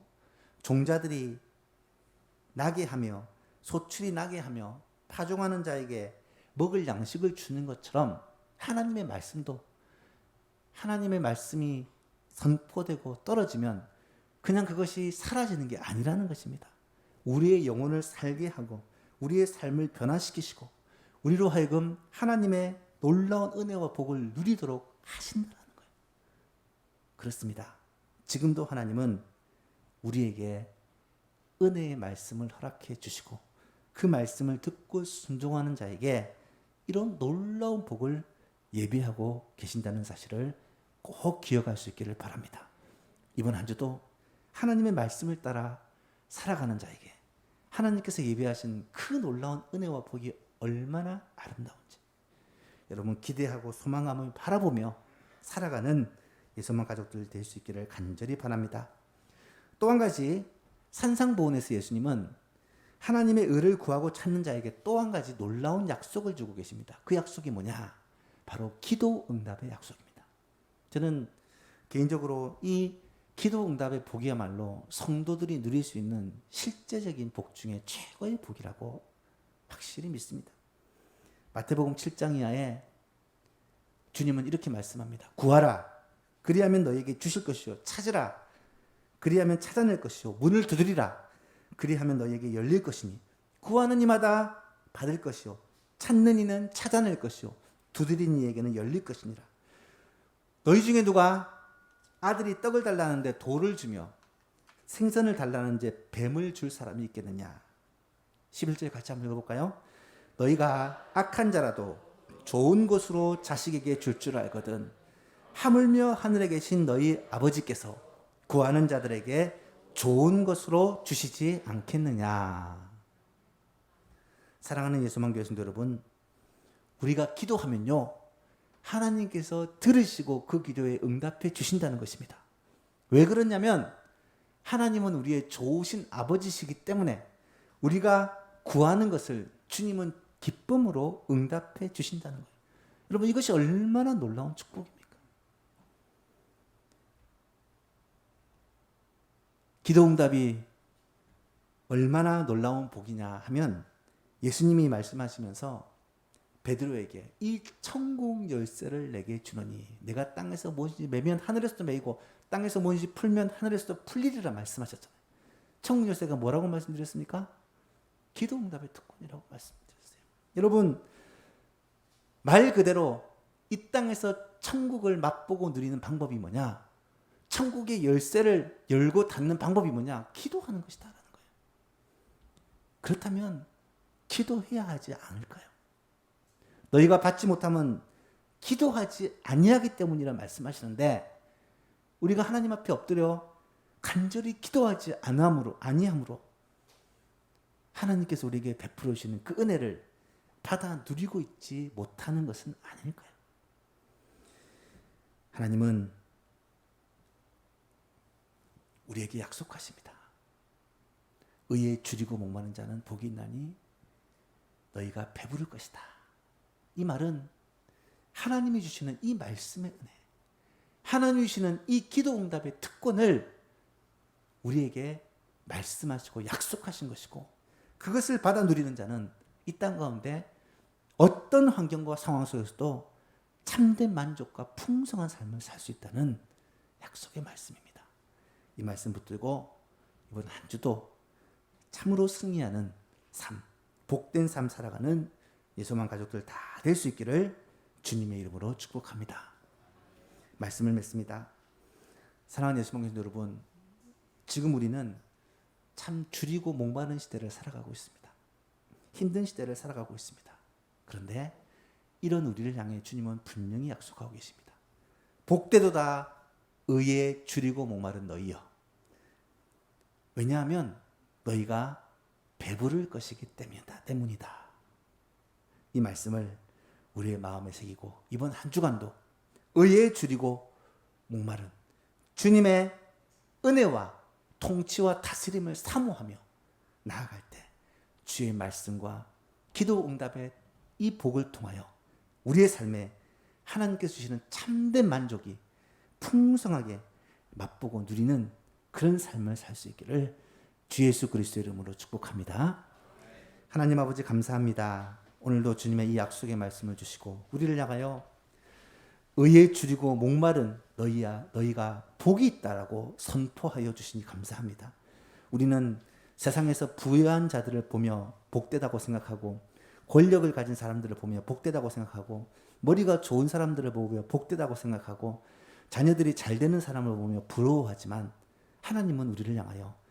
종자들이 나게 하며 소출이 나게 하며 파종하는 자에게 먹을 양식을 주는 것처럼 하나님의 말씀도, 하나님의 말씀이 선포되고 떨어지면 그냥 그것이 사라지는 게 아니라는 것입니다. 우리의 영혼을 살게 하고 우리의 삶을 변화시키시고 우리로 하여금 하나님의 놀라운 은혜와 복을 누리도록 하신다는 거예요. 그렇습니다. 지금도 하나님은 우리에게 은혜의 말씀을 허락해 주시고 그 말씀을 듣고 순종하는 자에게 이런 놀라운 복을 예비하고 계신다는 사실을 꼭 기억할 수 있기를 바랍니다. 이번 한 주도 하나님의 말씀을 따라 살아가는 자에게 하나님께서 예비하신 그 놀라운 은혜와 복이 얼마나 아름다운지 여러분 기대하고 소망하며 바라보며 살아가는 예수만 가족들 될 수 있기를 간절히 바랍니다. 또 한 가지 산상보훈에서 예수님은 하나님의 의를 구하고 찾는 자에게 또 한 가지 놀라운 약속을 주고 계십니다. 그 약속이 뭐냐? 바로 기도 응답의 약속입니다. 저는 개인적으로 이 기도 응답의 복이야말로 성도들이 누릴 수 있는 실제적인 복 중에 최고의 복이라고 확실히 믿습니다. 마태복음 7장 이하에 주님은 이렇게 말씀합니다. 구하라. 그리하면 너에게 주실 것이요. 찾으라. 그리하면 찾아낼 것이요. 문을 두드리라. 그리하면 너에게 열릴 것이니 구하는 이마다 받을 것이요. 찾는 이는 찾아낼 것이요. 두드리는 이에게는 열릴 것이니라. 너희 중에 누가 아들이 떡을 달라는데 돌을 주며 생선을 달라는데 뱀을 줄 사람이 있겠느냐. 11절 같이 한번 읽어볼까요? 너희가 악한 자라도 좋은 것으로 자식에게 줄 줄 알거든 하물며 하늘에 계신 너희 아버지께서 구하는 자들에게 좋은 것으로 주시지 않겠느냐. 사랑하는 예수만 교회 성도 여러분, 우리가 기도하면요 하나님께서 들으시고 그 기도에 응답해 주신다는 것입니다. 왜 그러냐면 하나님은 우리의 좋으신 아버지시기 때문에 우리가 구하는 것을 주님은 기쁨으로 응답해 주신다는 거예요. 여러분 이것이 얼마나 놀라운 축복입니까? 기도 응답이 얼마나 놀라운 복이냐 하면 예수님이 말씀하시면서 베드로에게 이 천국 열쇠를 내게 주노니 내가 땅에서 무엇인지 매면 하늘에서도 매이고 땅에서 무엇인지 풀면 하늘에서도 풀리리라 말씀하셨잖아요. 천국 열쇠가 뭐라고 말씀드렸습니까? 기도 응답의 특권이라고 말씀드렸어요. 여러분 말 그대로 이 땅에서 천국을 맛보고 누리는 방법이 뭐냐? 천국의 열쇠를 열고 닫는 방법이 뭐냐? 기도하는 것이다라는 거예요. 그렇다면 기도해야 하지 않을까요? 너희가 받지 못하면 기도하지 아니하기 때문이라 말씀하시는데 우리가 하나님 앞에 엎드려 간절히 기도하지 아니함으로 하나님께서 우리에게 베풀어 주시는 그 은혜를 받아 누리고 있지 못하는 것은 아닐까요? 하나님은 우리에게 약속하십니다. 의에 줄이고 목마른 자는 복이 있나니 너희가 배부를 것이다. 이 말은 하나님이 주시는 이 말씀의 은혜, 하나님이 주시는 이 기도 응답의 특권을 우리에게 말씀하시고 약속하신 것이고 그것을 받아 누리는 자는 이 땅 가운데 어떤 환경과 상황 속에서도 참된 만족과 풍성한 삶을 살 수 있다는 약속의 말씀입니다. 이 말씀 붙들고 이번 한 주도 참으로 승리하는 삶, 복된 삶 살아가는 예수만 가족들 다 될 수 있기를 주님의 이름으로 축복합니다. 말씀을 맺습니다. 사랑하는 예수만 가족 여러분, 지금 우리는 참 줄이고 목마른 시대를 살아가고 있습니다. 힘든 시대를 살아가고 있습니다. 그런데 이런 우리를 향해 주님은 분명히 약속하고 계십니다. 복되도다 의에 줄이고 목마른 너희여. 왜냐하면 너희가 배부를 것이기 때문이다. 이 말씀을 우리의 마음에 새기고 이번 한 주간도 의에 줄이고 목마른 주님의 은혜와 통치와 다스림을 사모하며 나아갈 때 주의 말씀과 기도 응답의 이 복을 통하여 우리의 삶에 하나님께서 주시는 참된 만족이 풍성하게 맛보고 누리는 그런 삶을 살 수 있기를 주 예수 그리스도의 이름으로 축복합니다. 하나님 아버지 감사합니다. 오늘도 주님의 이 약속의 말씀을 주시고 우리를 향하여 의에 줄이고 목마른 너희가 복이 있다라고 선포하여 주시니 감사합니다. 우리는 세상에서 부유한 자들을 보며 복되다고 생각하고 권력을 가진 사람들을 보며 복되다고 생각하고 머리가 좋은 사람들을 보며 복되다고 생각하고 자녀들이 잘 되는 사람을 보며 부러워하지만 하나님은 우리를 향하여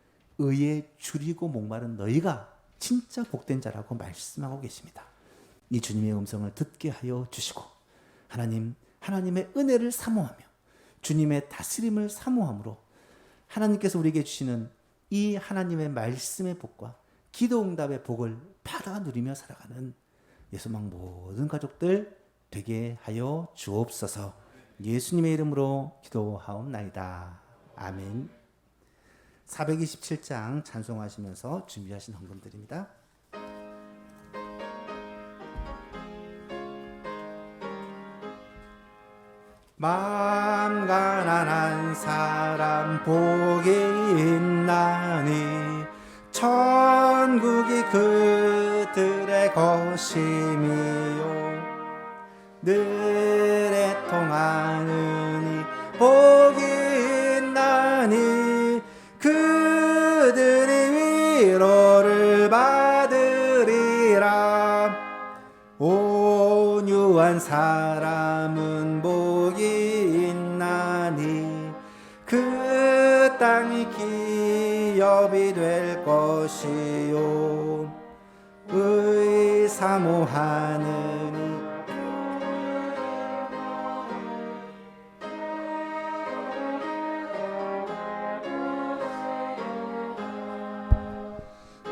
의에 줄이고 목마른 너희가 진짜 복된 자라고 말씀하고 계십니다. 이 주님의 음성을 듣게 하여 주시고 하나님의 은혜를 사모하며 주님의 다스림을 사모함으로 하나님께서 우리에게 주시는 이 하나님의 말씀의 복과 기도 응답의 복을 받아 누리며 살아가는 예수망 모든 가족들 되게 하여 주옵소서. 예수님의 이름으로 기도하옵나이다. 아멘. 427장 찬송하시면서 준비하신 헌금들입니다. 마음 가난한 사람 복이 있나니 천국이 그들의 것이미요 늘 애통하느니 복이 있나니 그들이 위로를 받으리라 온유한 사람은 복이 있나니 그 땅이 기업이 될 것이요 의사모하느니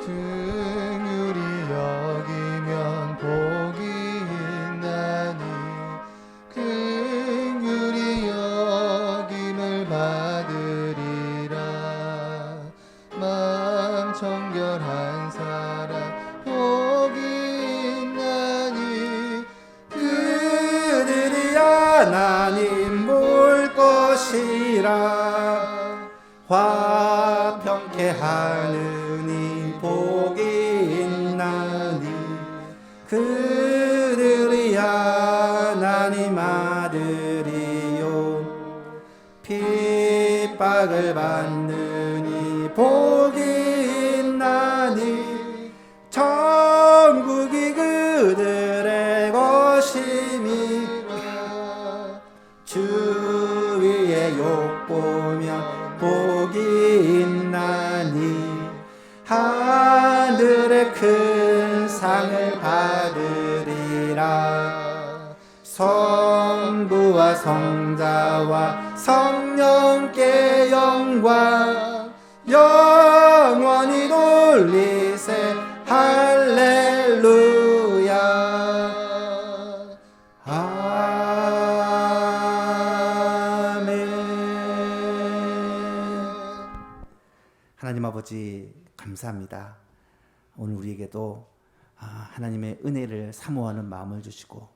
긍휼히 여기면 복이 있나니 긍휼히 여김을 받으리라 마음 정결한 사람 복이 있나니 그들이 하나님 볼 것이라 화평케 하느니 복이 있나니 그들이 하나님 아들이요 핍박을 받느니 복이 있나니 천국이 그들의 것이미라 주 위에 욕보면 복이 있나니 하늘의 큰 상을 받으리라 성부와 성자와 성령께 영광 영원히 돌리세 할렐루야 아멘. 하나님 아버지 감사합니다. 오늘 우리에게도 하나님의 은혜를 사모하는 마음을 주시고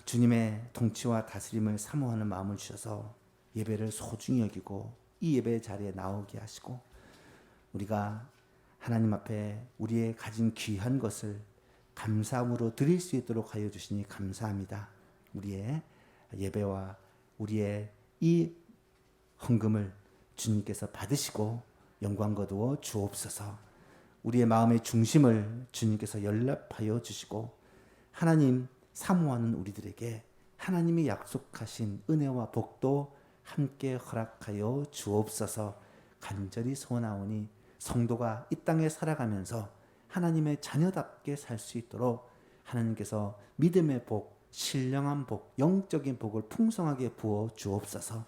주님의 통치와 다스림을 사모하는 마음을 주셔서 예배를 소중히 여기고 이 예배 자리에 나오게 하시고 우리가 하나님 앞에 우리의 가진 귀한 것을 감사함으로 드릴 수 있도록 하여 주시니 감사합니다. 우리의 예배와 우리의 이 헌금을 주님께서 받으시고 영광 거두어 주옵소서. 우리의 마음의 중심을 주님께서 연락하여 주시고 하나님 사모하는 우리들에게 하나님이 약속하신 은혜와 복도 함께 허락하여 주옵소서. 간절히 소원하오니 성도가 이 땅에 살아가면서 하나님의 자녀답게 살 수 있도록 하나님께서 믿음의 복, 신령한 복, 영적인 복을 풍성하게 부어 주옵소서.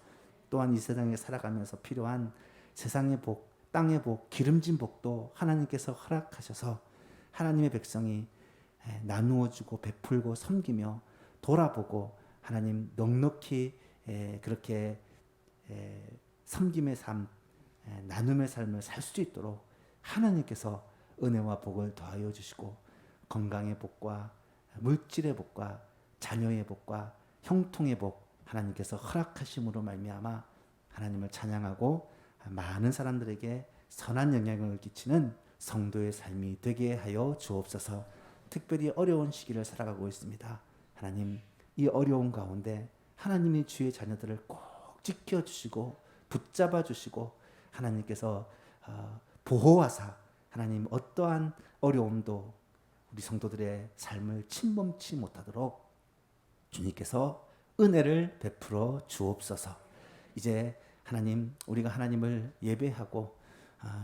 또한 이 세상에 살아가면서 필요한 세상의 복, 땅의 복, 기름진 복도 하나님께서 허락하셔서 하나님의 백성이 나누어주고 베풀고 섬기며 돌아보고 하나님 넉넉히 그렇게 섬김의 삶, 나눔의 삶을 살 수 있도록 하나님께서 은혜와 복을 더하여 주시고 건강의 복과 물질의 복과 자녀의 복과 형통의 복 하나님께서 허락하심으로 말미암아 하나님을 찬양하고 많은 사람들에게 선한 영향을 끼치는 성도의 삶이 되게 하여 주옵소서. 특별히 어려운 시기를 살아가고 있습니다. 하나님, 이 어려운 가운데 하나님의 주의 자녀들을 꼭 지켜주시고 붙잡아 주시고 하나님께서 보호하사 하나님 어떠한 어려움도 우리 성도들의 삶을 침범치 못하도록 주님께서 은혜를 베풀어 주옵소서. 이제 하나님, 우리가 하나님을 예배하고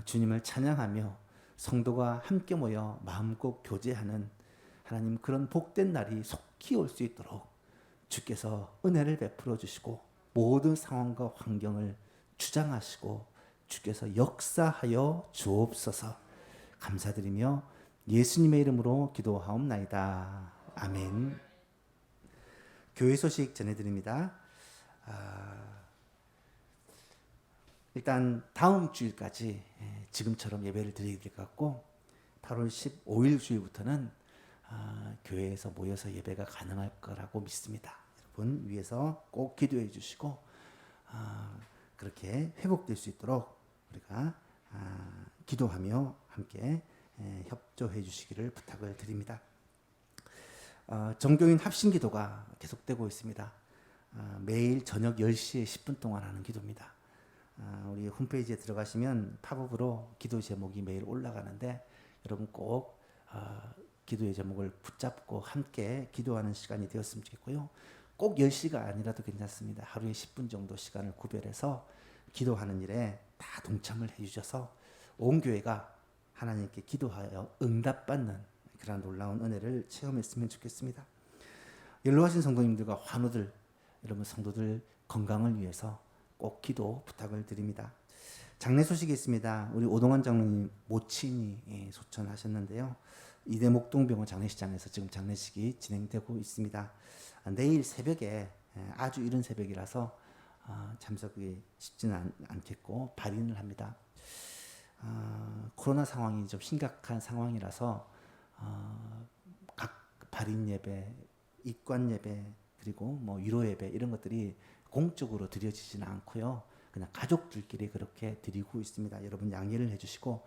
주님을 찬양하며 성도가 함께 모여 마음껏 교제하는 하나님 그런 복된 날이 속히 올 수 있도록 주께서 은혜를 베풀어 주시고 모든 상황과 환경을 주장하시고 주께서 역사하여 주옵소서. 감사드리며 예수님의 이름으로 기도하옵나이다. 아멘. 교회 소식 전해드립니다. 일단 다음 주일까지 지금처럼 예배를 드리게 될 것 같고 8월 15일 주일부터는 교회에서 모여서 예배가 가능할 거라고 믿습니다. 여러분 위해서 꼭 기도해 주시고 그렇게 회복될 수 있도록 우리가 기도하며 함께 협조해 주시기를 부탁을 드립니다. 정교인 합심 기도가 계속되고 있습니다. 매일 저녁 10시에 10분 동안 하는 기도입니다. 우리 홈페이지에 들어가시면 팝업으로 기도 제목이 매일 올라가는데 여러분 꼭 기도의 제목을 붙잡고 함께 기도하는 시간이 되었으면 좋겠고요. 꼭 10시가 아니라도 괜찮습니다. 하루에 10분 정도 시간을 구별해서 기도하는 일에 다 동참을 해주셔서 온 교회가 하나님께 기도하여 응답받는 그런 놀라운 은혜를 체험했으면 좋겠습니다. 연로하신 성도님들과 환우들, 여러분 성도들 건강을 위해서 꼭 기도 부탁을 드립니다. 장례 소식이 있습니다. 우리 오동환 장로님 모친이 소천하셨는데요. 이대 목동병원 장례식장에서 지금 장례식이 진행되고 있습니다. 내일 새벽에 아주 이른 새벽이라서 참석이 쉽지는 않겠고 발인을 합니다. 코로나 상황이 좀 심각한 상황이라서 각 발인 예배, 입관 예배 그리고 뭐 위로 예배 이런 것들이 공적으로 드려지지는 않고요. 그냥 가족들끼리 그렇게 드리고 있습니다. 여러분 양해를 해주시고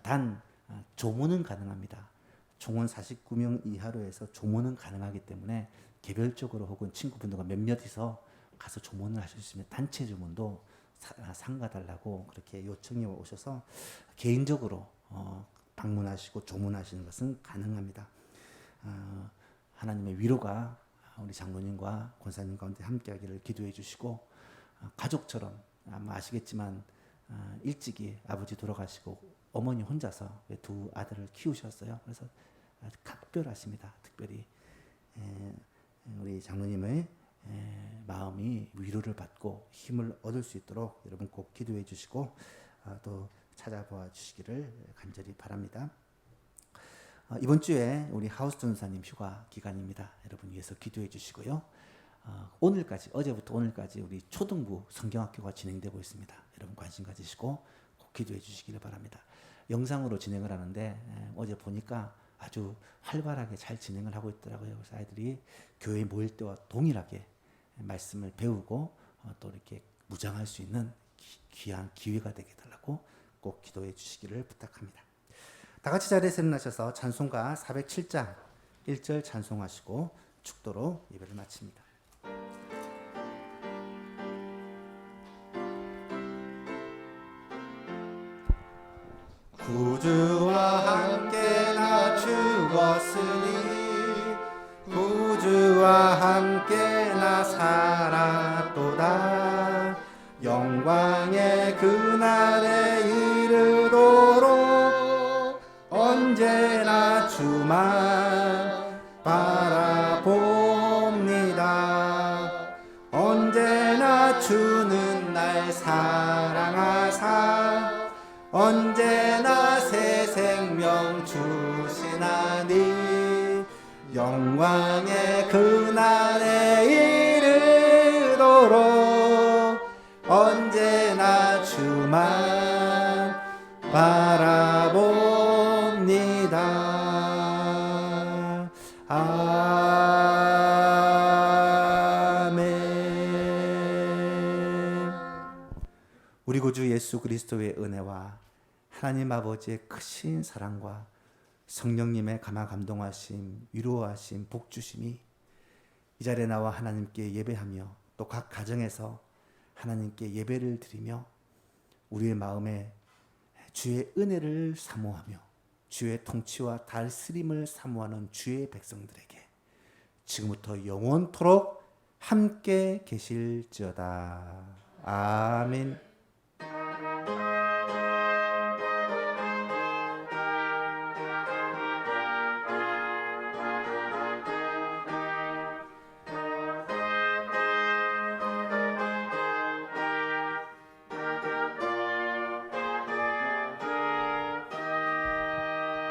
단 조문은 가능합니다. 총원 49명 이하로 해서 조문은 가능하기 때문에 개별적으로 혹은 친구분들과 몇몇이서 가서 조문을 하실 수 있는 단체 조문도 삼가달라고 그렇게 요청이 오셔서 개인적으로 방문하시고 조문하시는 것은 가능합니다. 하나님의 위로가 우리 장로님과 권사님 가운데 함께하기를 기도해 주시고 가족처럼 아마 아시겠지만 일찍이 아버지 돌아가시고 어머니 혼자서 두 아들을 키우셨어요. 그래서 아주 각별하십니다. 특별히 우리 장로님의 마음이 위로를 받고 힘을 얻을 수 있도록 여러분 꼭 기도해 주시고 또 찾아봐 주시기를 간절히 바랍니다. 이번 주에 우리 하우스 전사님 휴가 기간입니다. 여러분 위해서 기도해 주시고요. 오늘까지 어제부터 오늘까지 우리 초등부 성경학교가 진행되고 있습니다. 여러분 관심 가지시고 꼭 기도해 주시기를 바랍니다. 영상으로 진행을 하는데 어제 보니까 아주 활발하게 잘 진행을 하고 있더라고요. 그래서 아이들이 교회에 모일 때와 동일하게 말씀을 배우고 또 이렇게 무장할 수 있는 귀한 기회가 되게 달라고 꼭 기도해 주시기를 부탁합니다. 다 같이 자리에서 일어나셔서 찬송가 407장 1절 찬송하시고 축도로 예배를 마칩니다. 구주와 함께 나 죽었으니 구주와 함께 나 살았도다. 영광의 그날에 이르도록 언제나 주만 바라봅니다. 언제나 주는 날 사랑하사 언제나 새 생명 주시나니 영광의 그날에 이르도록 언제나 주만 바라봅니다. 아멘. 우리 구주 예수 그리스도의 은혜와 하나님 아버지의 크신 사랑과 성령님의 감화 감동하심, 위로하심, 복주심이 이 자리에 나와 하나님께 예배하며 또 각 가정에서 하나님께 예배를 드리며 우리의 마음에 주의 은혜를 사모하며 주의 통치와 다스림을 사모하는 주의 백성들에게 지금부터 영원토록 함께 계실지어다. 아멘.